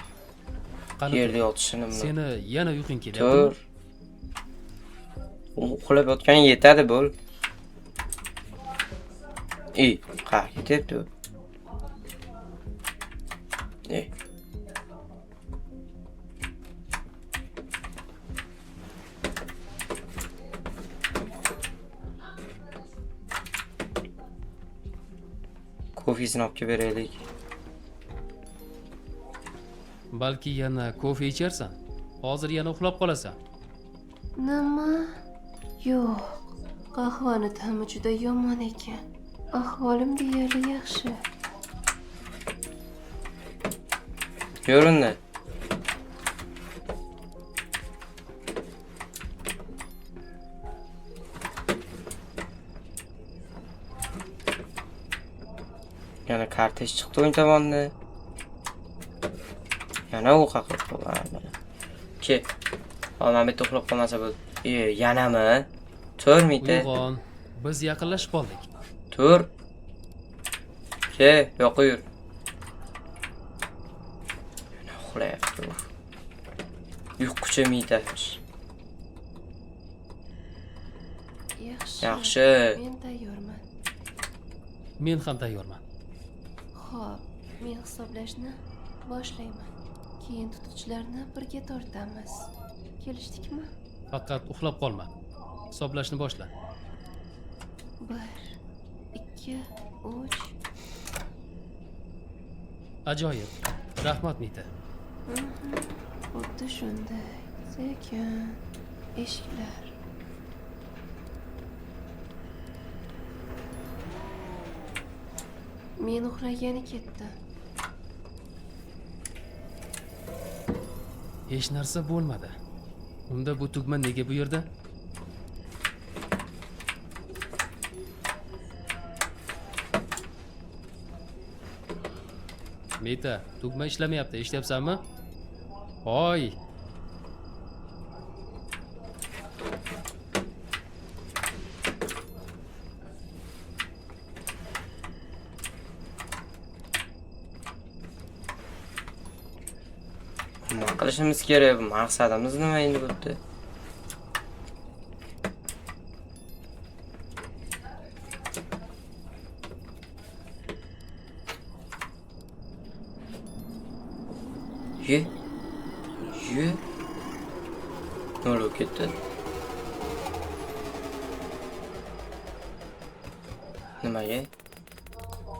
Qani Yerda tur. yotishini. Seni yana uyqung kelyaptimi? Tur. Uxlab yotganing yetadi bo'l. Qayerga ketyapti u? Kofesini olib kelib beraylik. Balki yana kofe icharsan. Hozir yana uxlab qolasan. Nima? Yo'q. Qahvani ta'mi juda yomon ekan. Ahvolim deyarli yaxshi. Ko'rindi. Yana kartej chiqdi o'ng tomonda. Yana u qaqib qoladi. Ke. Hozir men bitta uxlab qolmasa bo'ldi. Yanami? Tur Mita. Uyg'on. Biz yaqinlashib qoldik. Tur. Ke, yo'q yur. Yana uxlayapti. Uyquchi Mita. Yaxshi. Men tayyorman. Men ham tayyorman. Xo'p, men hisoblashni boshlayman. Keyin tutqichlarni birga tortamiz. Kelishdikmi? Faqat uxlab qolma. Hisoblashni boshla. 1, 2, 3. Ajoyib. Rahmat Mita. Xuddi shunday. Sekin. Eshiklar. Men uxlagani ketdi. Hech narsa bo'lmadi. Unda bu tugma nega bu yerda? Meta, tugma ishlamayapti, eshityapsanmi? Hoy! Nima qilishimiz kerak? Bu maqsadimiz nima endi bu yerda? Ye. Ne oluyor ketdi? Nimaga?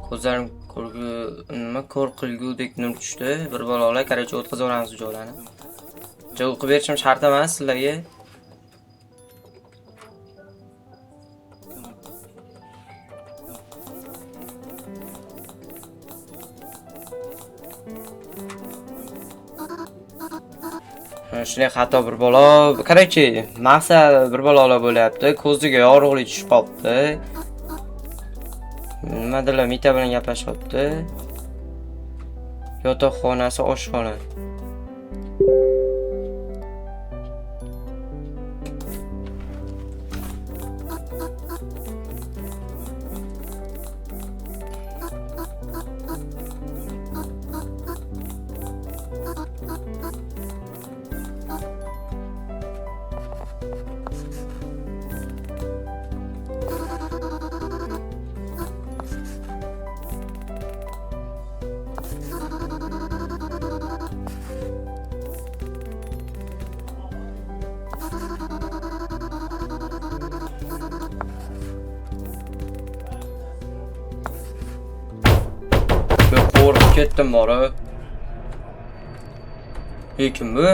Ko'zlarim nima qo'rqilgudek nur tushdi. Bir balolar qaracha o'tkazaveramiz joylarni. Joy o'qib berishim shart emas sizlarga. Shunday xato bir balo, qarachi, maqsad bir balolar bo'lyapti. Ko'ziga yorug'lik tushib qolibdi. Nimadirlar Mita bilan gaplashyapti. Yotoqxonasi, oshxona. Qo'rqib ketdim bora. Lekin bu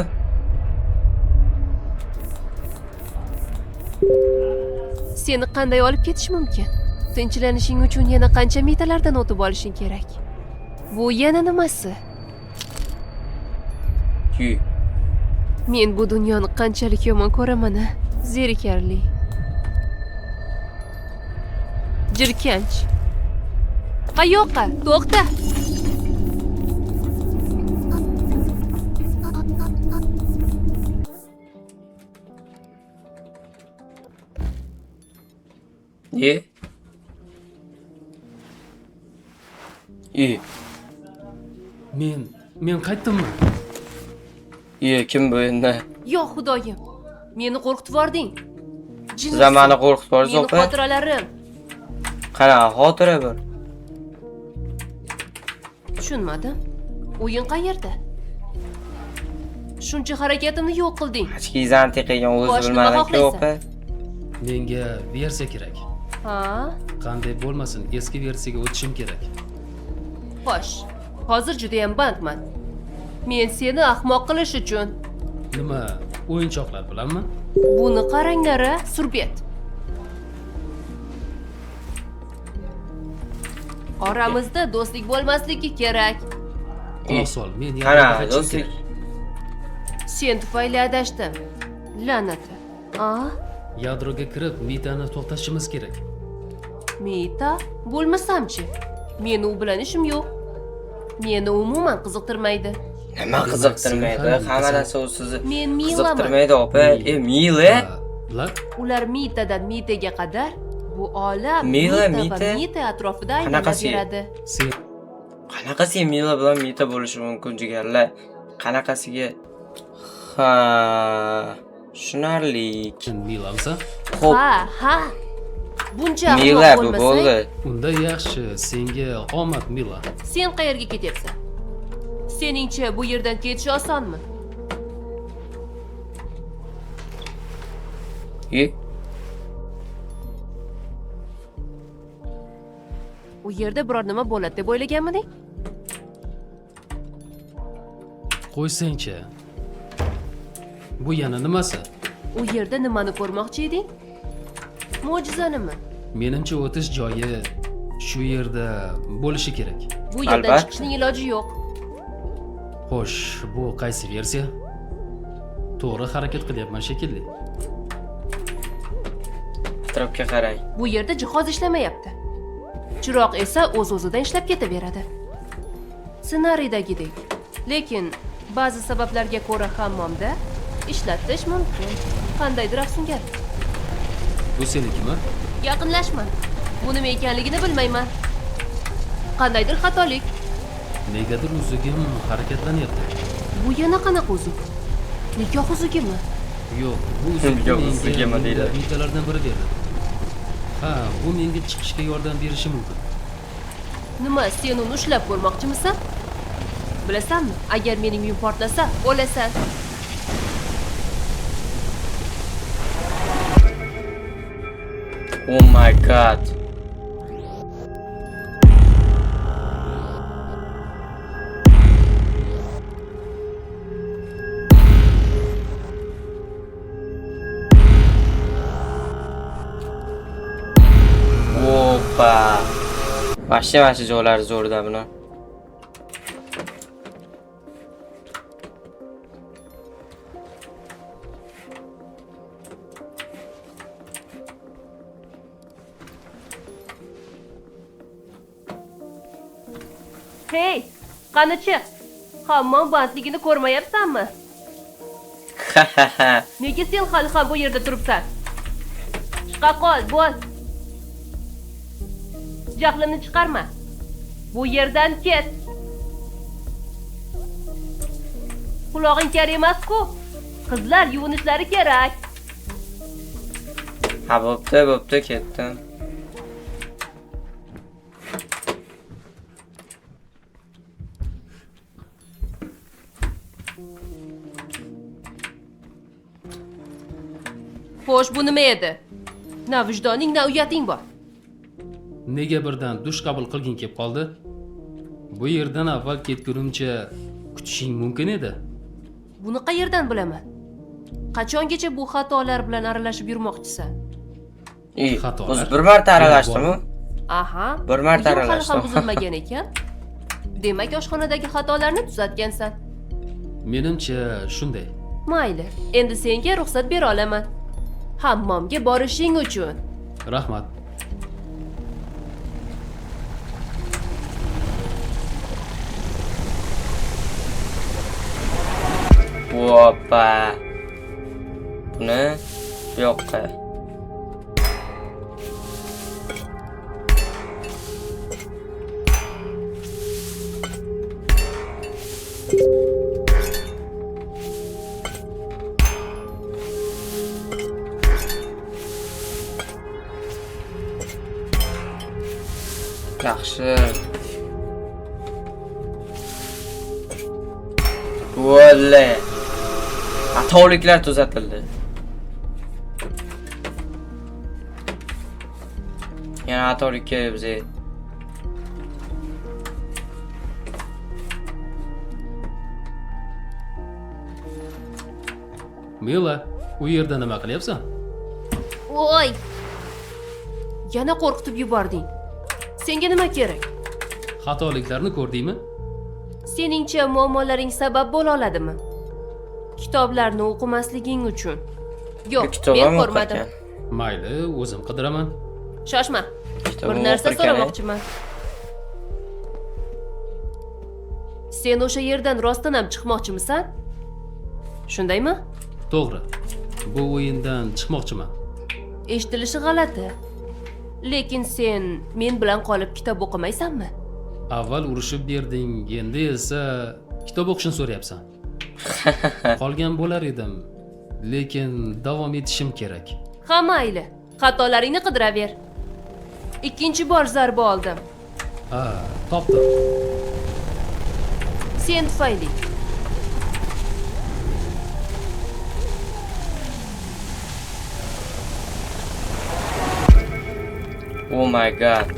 Seni qanday olib ketish mumkin? Tinchlanishing uchun yana qancha metalardan o'tib olishing kerak? Bu yana nimasi? Men bu dunyoni qanchalik yomon ko'raman-a? Zerikarli. Jirkanch. Qayoqqa? To'xta. Ye. Men qaytdimmi? Kim bu endi? Yo xudoyim. Meni qo'rqitib yubording. Zamani qo'rqitib Meni yuborsiz, opa. xotiralarim. Qanaqa xotira bu? Tushunmadim. O'yin qayerda? Shuncha harakatimni yo'q qilding. Ichkingizdan teqilgan o'zi Bosh nima bilmadim-ku, xohlaysan? opa. Menga versiya kerak. Ha? Qanday bo'lmasin, eski versiyaga o'tishim kerak. Xo'sh. Hozir juda ham bandman. Men seni ahmoq qilish uchun Nima, o'yinchoqlar bilanmi? buni qaranglar-a, surbet. Oramizda do'stlik bo'lmasligi kerak. Quloq sol, men Qara, yaqinda qaytishim do'stlik. kerak. Sen tufayli adashdim. La'nati. Yadroga kirib, Mitani to'xtatishimiz kerak. Mita, bo'lmasamchi. Meni u bilan ishim yo'q. Meni umuman qiziqtirmaydi. Nima qiziqtirmaydi? Hamma narsa u sizni Men Milaman. qiziqtirmaydi, opa. Mila? Ular Mitadan Mitaga qadar bu olam Mila, va Mita? Mita atrofida aylanib Qanaqasi? yuradi. Sen Qanaqa sen Mila bilan Mita bo'lishi mumkin jigarlar? Qanaqasiga? Ha, tushunarli. Milamsa? Xo'p, Ha. Buncha Mila ahmoq bu bo'lmasang, bo'ldi. Unda yaxshi, senga omad Mila. sen qayerga ketyapsan? Seningcha bu yerdan ketish osonmi? U yerda biror nima bo'ladi deb o'ylaganmiding? Qo'ysangchi. Bu yana nimasi? U yerda nimani ko'rmoqchi eding? Mo'jizanimi? Menimcha o'tish joyi shu yerda bo'lishi kerak. Bu yerdan Albatta. chiqishning iloji yo'q. Xo'sh, bu qaysi versiya? to'g'ri harakat qilyapman shekilli. Atrofga qarang. Bu yerda jihoz ishlamayapti. Chiroq esa o'z-o'zidan ishlab ketaveradi. Ssenariydagidek. Lekin ba'zi sabablarga ko'ra hammomda ishlatish mumkin. Qandaydir afsungar. Bu senikimi? Yaqinlashma. Bu nima ekanligini bilmayman. Qandaydir xatolik. Negadir uzugim harakatlanyapti. Bu yana qanaqa uzuk? Nikoh uzugimi? Yo'q, bu uzuk Yo'q, uzugimi deyiladi. Mingtalardan biri berdi. Ha, bu menga chiqishga yordam berishi mumkin. Nima, sen uni ushlab ko'rmoqchimisan? Bilasanmi, agar mening uyim portlasa, o'lasan. Oh my god. Opa. Вообще joylari zo'rda buni. Hey, qani chiq. Hammom bandligini ko'rmayapsanmi? Nega sen hali ham bu yerda turibsan? Chiqa qol, bo'l. Jahlimni chiqarma. Bu yerdan ket. Qulog'ing kar emas-ku. Qizlar yuvinishlari kerak. Ha, bo'pti, ketdim. Xo'sh, bu nima edi? Na vijdoning, na uyating bor. Nega birdan dush qabul qilging kelib qoldi? Bu yerdan avval ketgunimcha kutishing mumkin edi. Buni qayerdan bilaman? Qachongacha bu xatolar bilan aralashib yurmoqchisan? Xatolar. O'zi bir marta aralashdimi? Aha. Bir marta uyim hali aralashdim. ham buzilmagan ekan. Demak, oshxonadagi xatolarni tuzatgansan. Menimcha shunday. Mayli, endi senga ruxsat bera olaman. Hammomga borishing uchun. Rahmat. Opa. Buni yo'qqa. Yaxshi. Volle. Xatoliklar tuzatildi. Yana xatolikka bizga Mila, u yerda nima qilyapsan? Voy! Yana qo'rqitib yubording. Senga nima kerak? Xatoliklarni ko'rdingmi? Seningcha muammolaring sabab bo'la oladimi? Kitoblarni o'qimasliging uchun. Yo'q, men ko'rmadim. Mayli, o'zim qidiraman. Shoshma. Kitobni Bir narsa o'qirkan, so'ramoqchiman. Sen o'sha yerdan rostdan ham chiqmoqchimisan? Shundaymi? To'g'ri. Bu o'yindan chiqmoqchiman. Eshitilishi g'alati. Lekin sen men bilan qolib kitob o'qimaysanmi? Avval urushib berding, endi esa kitob o'qishni so'rayapsan. Qolgan bo'lar edim, lekin davom etishim kerak. Ha, mayli. Xatolaringni qidiraver. Ikkinchi bor zarba oldim. Ha, topdim. Sen tufayli. Oh my god.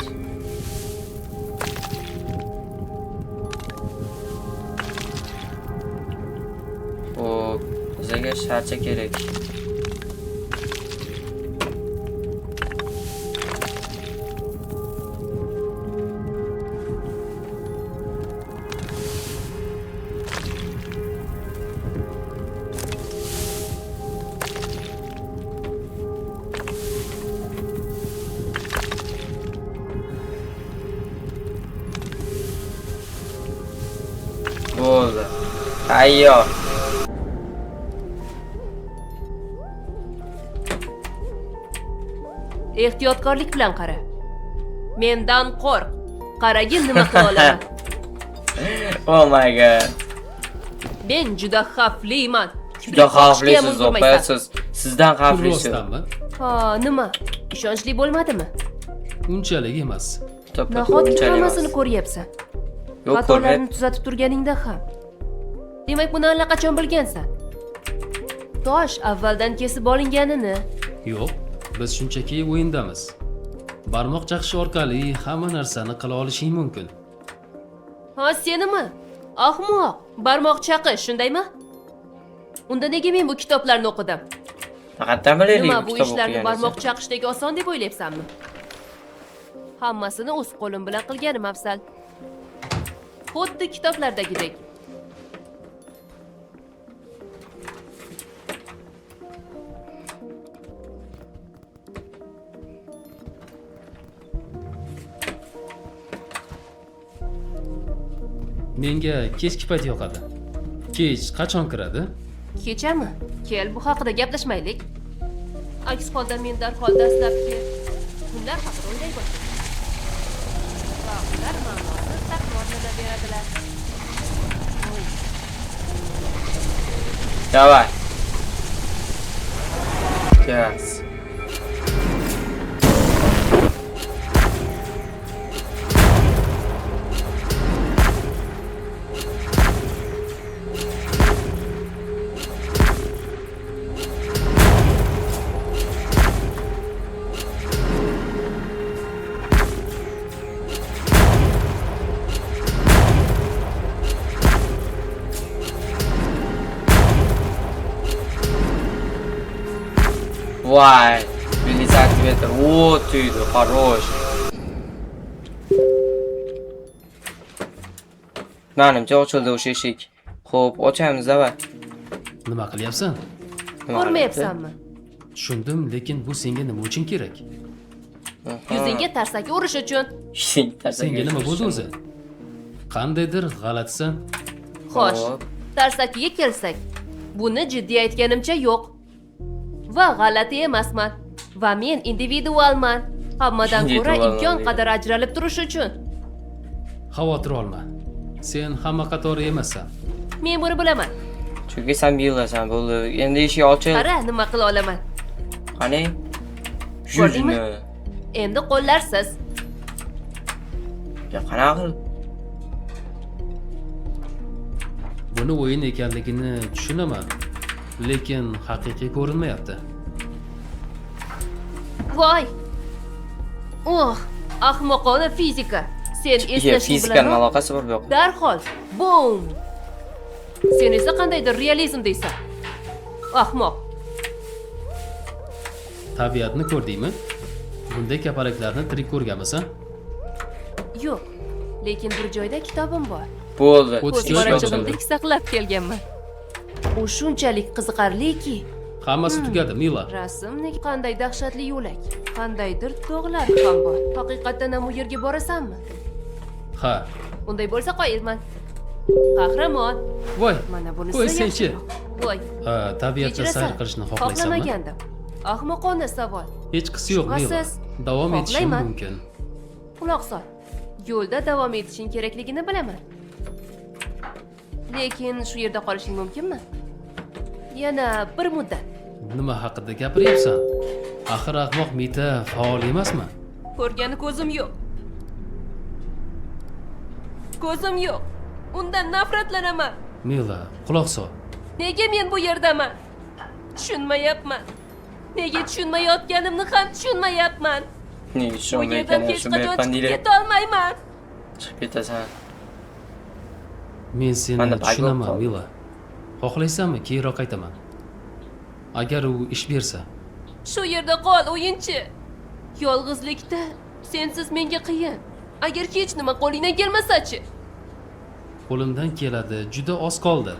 O bizga sharcha kerak. Bo'ldi. Tayyor. Ehtiyotkorlik bilan qara. Mendan qo'rq. Qaragin nima qila olaman. Oh my god. Men juda xavfliman. Juda xavflisiz, opa, siz. Sizdan xavflisiz. Rostdanmi? Ha, nima? Ishonchli bo'lmadimi? Unchalik emas. Nahotki hammasini ko'ryapsan? Yo'q, Xatolarni ko'rib. tuzatib turganingda ham. Demak, buni allaqachon bilgansan. Tosh avvaldan kesib olinganini. Yo'q, biz shunchaki o'yindamiz. Barmoq chaqish orqali hamma narsani qila olishing mumkin. Ha, senimi? Ahmoq, barmoq chaqish, shundaymi? Unda nega men bu kitoblarni o'qidim? Faqatdan bilaylik Nima bu bu kitob ishlarni o'qiganingizni. barmoq chaqishdek oson deb o'ylayapsanmi? Hammasini o'z qo'lim bilan qilganim afzal. Xuddi kitoblardagidek. Menga kechki payt yoqadi. Kech qachon kiradi? Kechami? Kel, bu haqida gaplashmaylik. Aks holda men darhol dastlabki kunlar haqida o'ylay boshladim. Va ular ma'nosi takrorlanaveradilar. Давай. Yes. Вай, вылезать ветер. Вот ты, хорош. Menimcha ochildi o'sha eshik. Xo'p, ochamiz davay. Nima qilyapsan? Ko'rmayapsanmi? Tushundim, lekin bu senga nima uchun kerak? Yuzingga tarsaki urish uchun. Senga nima bo'ldi o'zi? Qandaydir g'alatisan? Xo'sh, tarsakiga kelsak, buni jiddiy aytganimcha yo'q. Va g'alati emasman. Va men individualman. Hammadan ko'ra imkon qadar ajralib turish uchun. Xavotir olma. Sen hamma qatori emassan. Men buni bilaman. Chunki sen bilasan, bo'ldi. Endi eshik ochil. Qara, nima qila olaman. Qani? Ko'rdingmi? Yuzini. Endi qo'llarsiz. Ya qanaqa qil? Buni o'yin ekanligini tushunaman, lekin haqiqiy ko'rinmayapti. Voy. Oh, ahmoqona fizika. Sen eslashing Fizikaning bilan aloqasi bor yo'q? darhol. Boom. Sen esa qandaydir realizm deysan. Ahmoq. Tabiatni ko'rdingmi? Bunday kapalaklarni tirik ko'rganmisan? Yo'q, lekin bir joyda kitobim bor. Bo'ldi. O'ttiz Ko'z yosh borachig'imdek saqlab kelganman. U shunchalik qiziqarliki, Hammasi tugadi, Mila. rasmdek qanday dahshatli yo'lak, qandaydir tog'lar ham bor. Haqiqatdan ham u yerga borasanmi? Ha. Unday bo'lsa qoyilman. Qahramon, Voy. mana bunisi Qo'y senchi. Voy, Ha, tabiatda kechirasan. sayr qilishni xohlaysanmi? Xohlamagandim. Ahmoqona savol. Hech qisi yo'q, Mila. Shubhasiz. Davom etishim Xohlayman. mumkin. Quloq sol. Yo'lda davom etishing kerakligini bilaman. Lekin shu yerda qolishing mumkinmi? Yana bir muddat. Nima haqida gapiryapsan? Axir ahmoq mita faol emasmi? Ko'rgani ko'zim yo'q. Ko'zim yo'q. Undan nafratlanaman. Mila, quloq sol. Nega men bu yerdaman? Tushunmayapman. Nega tushunmayotganimni ham tushunmayapman. Nega Bu yerdan hech qachon tushunmayapman chiqib deydi. keta olmayman. Chiqib ketasan. Men seni Manda paygoq tushunaman, qoldi. Mila. Xohlaysanmi, keyinroq aytaman. Agar u ish bersa, Shu yerda qol, o'yinchi. Yolg'izlikda sensiz menga qiyin. Agar hech nima qo'lingdan kelmasa-chi? qo'limdan keladi, juda oz qoldi.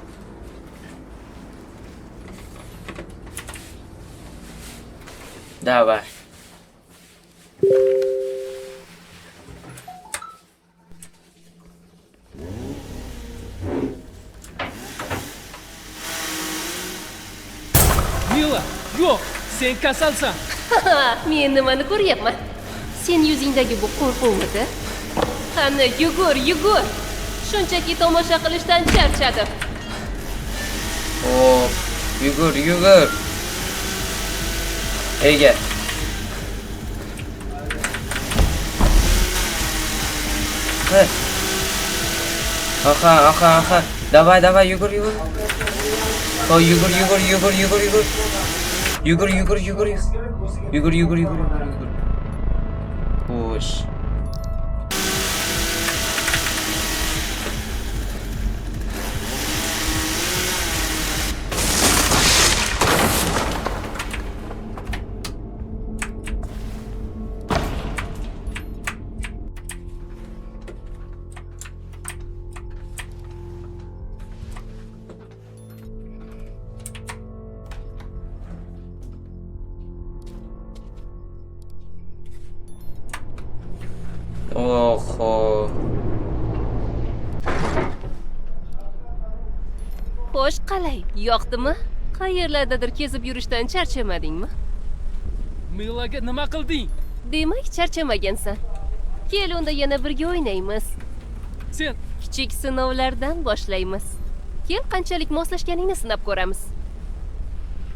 Давай. Mila, yo'q, sen kasalsan. Men nimani ko'ryapman? Sen yuzingdagi bu qo'rquvmidi? Qani, yugur, yugur. Shunchaki tomosha qilishdan charchadim. Hop, yugur, yugur. Ega. Aha. Давай, yugur. Oh, yugur. Yugur. Xo'sh. Oho. Xo'sh, qalay? Yoqdimi? Qayerlardadir kezib yurishdan charchamadingmi? Milaga nima qilding? Demak, charchamagansan. Kel, unda yana birga o'ynaymiz. Sen Kichik sinovlardan boshlaymiz. Kel, qanchalik moslashganingni sinab ko'ramiz.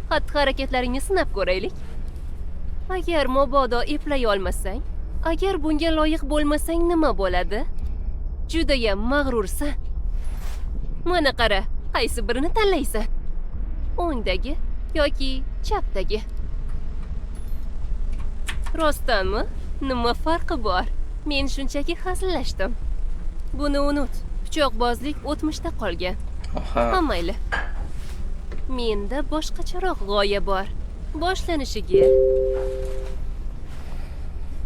Xatti-harakatlaringni sinab ko'raylik. Agar mabodo eplay olmasang, agar bunga loyiq bo'lmasang nima bo'ladi? Judayam mag'rursan. Mana qara, qaysi birini tanlaysan? O'ngdagi yoki chapdagi? Rostdanmi? Nima farqi bor? Men shunchaki hazillashdim. Buni unut. Pichoqbozlik o'tmishda qolgan. Aha. Mayli. Menda boshqacharoq g'oya bor. Boshlanishiga.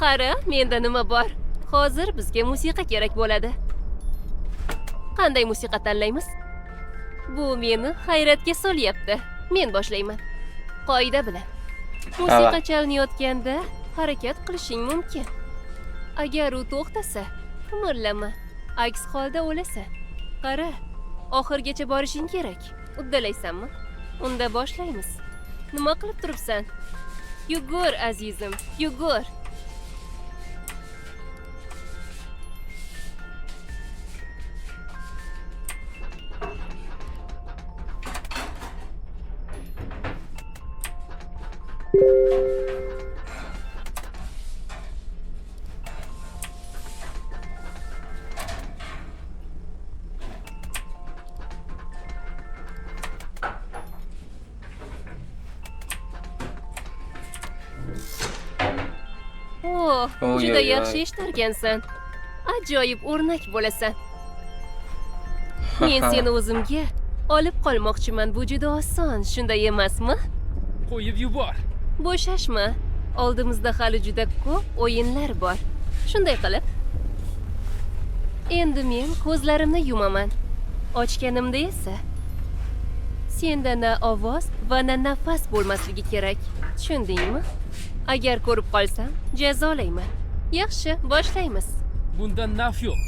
Qara, menda nima bor? Hozir bizga musiqa kerak bo'ladi. Qanday musiqa tanlaymiz? Bu meni hayratga solyapti. Men boshlayman. Qoida bilan. Musiqa chalinayotganda harakat qilishing mumkin. Agar u to'xtasa, qimirlama. Aks holda o'lasan. Qara, oxirgacha borishing kerak. Uddalaysanmi? Unda boshlaymiz. Nima qilib turibsan? Yugur azizim, yugur. Juda yaxshi eshittirgansan. Ajoyib o'rnak bo'lasan. Men seni o'zimga olib qolmoqchiman. Bu juda oson, shunday emasmi? qo'yib yubor. Bo'shashma. Oldimizda hali juda ko'p o'yinlar bor. Shunday qilib, endi men ko'zlarimni yumaman. Ochganimda esa senda na ovoz va na nafas bo'lmasligi kerak. Tushundingmi? Agar ko'rib qolsam, jazolayman. Yaxshi, boshlaymiz. Bundan naf yo'q.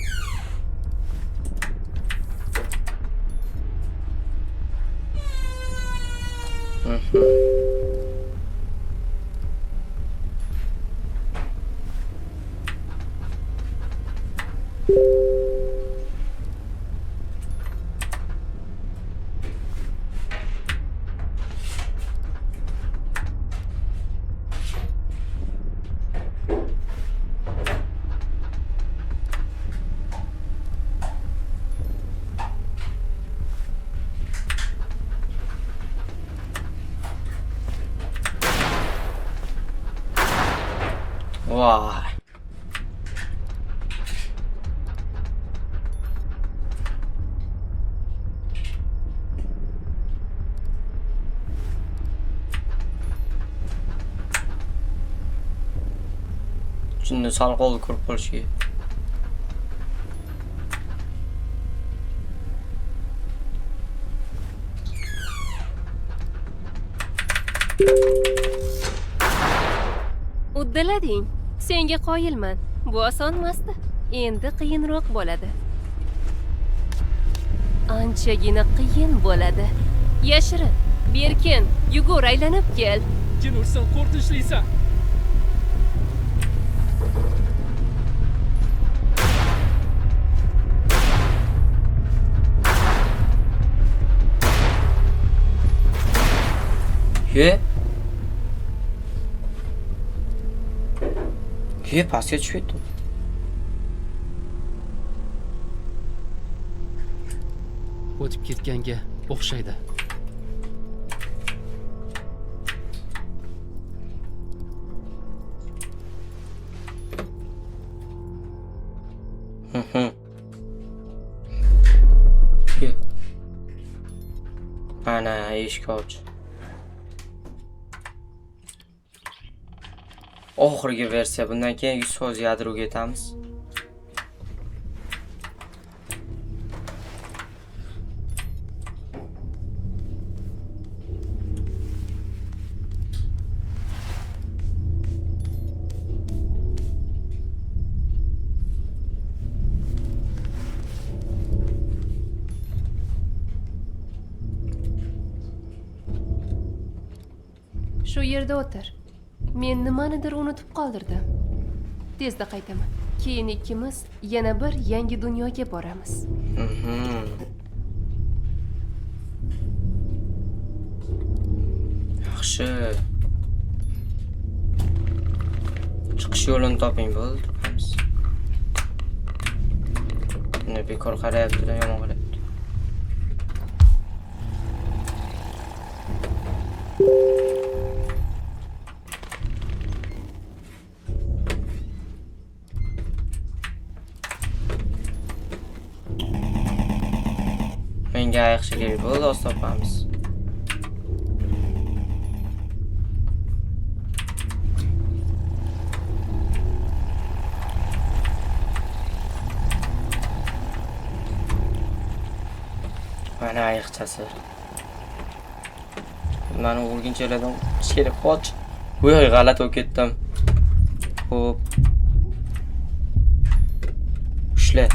Vay. Shunda sal qoldi ko'rib qolishiga. Uddalading. Senga qoyilman. Bu osonmasdi. Endi qiyinroq bo'ladi. Anchagina qiyin bo'ladi. Yashirin. Berkin, yugur, aylanib kel. Jin ursin, qo'rqinchlisan. Ye. Ye, pastga tushib ketdi. O'tib ketganga o'xshaydi. Ye. Ana, eshik och. Oxirgi versiya. Bundan keyin 100% yadroga ketamiz. Shu yerda o'tir. Men nimanidir unutib qoldirdim. Tezda qaytaman. Keyin ikkimiz yana bir yangi dunyoga boramiz. Yaxshi. Chiqish yo'lini toping, bo'ldi. Buni bekor qarayapti, yomon qarayapti. Menga yaxshi kerak bo'ldi, oz topamiz. Mana ayiqchasi. Mani o'rginchalardan kerak qoch. Voy, g'alati bo'lib ketdim. Xo'p. Ushla.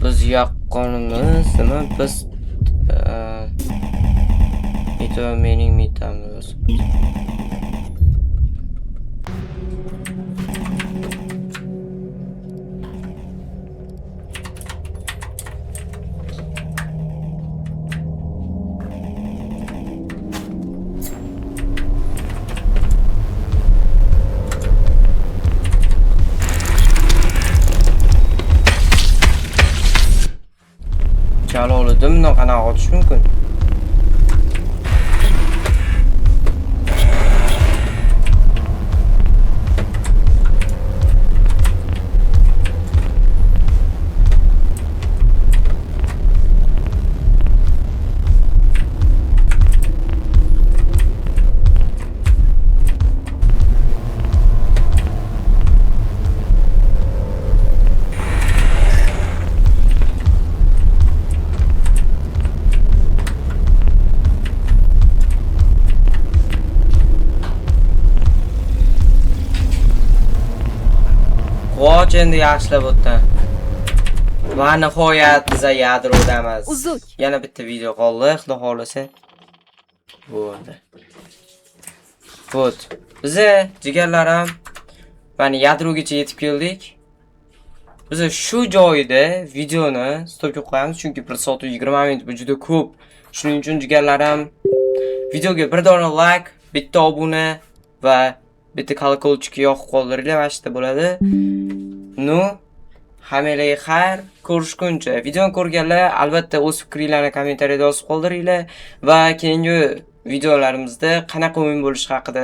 Biz yaqqanimiz nima? Biz mito mening mitamiz. Jaloliddin qanaqa otish mumkin? Qoch endi yaxshilab o'tdi. Va nihoyat biz yadrodamiz. Uzuk. Yana bitta video qoldi, xudo xolasa. Bo'ldi. Xo'p. Biz jigarlarim mana yadrogacha yetib keldik. Biz shu joyda videoni stopga qo'yamiz, chunki 1 soat 20 minut bu juda ko'p. Shuning uchun jigarlarim videoga bir dona like, bitta obuna va bitta kolokольчикka yoqib qoldiringlar, mana shu bo'ladi. Nu hammalarga xayr, ko'rishguncha. Videoni ko'rganlar albatta o'z fikringizni kommentariyada yozib qoldiringlar va keyingi videolarimizda qanaqa o'yin bo'lishi haqida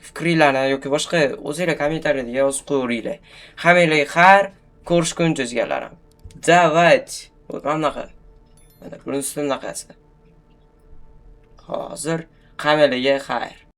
fikringizni yoki boshqa o'zingizlar kommentariyada yozib qo'yinglar. Hammalarga xayr, ko'rishguncha jigarlarim. Davat. Bunaqa. Mana bunisi bunaqasi. Hozir hammalarga xayr.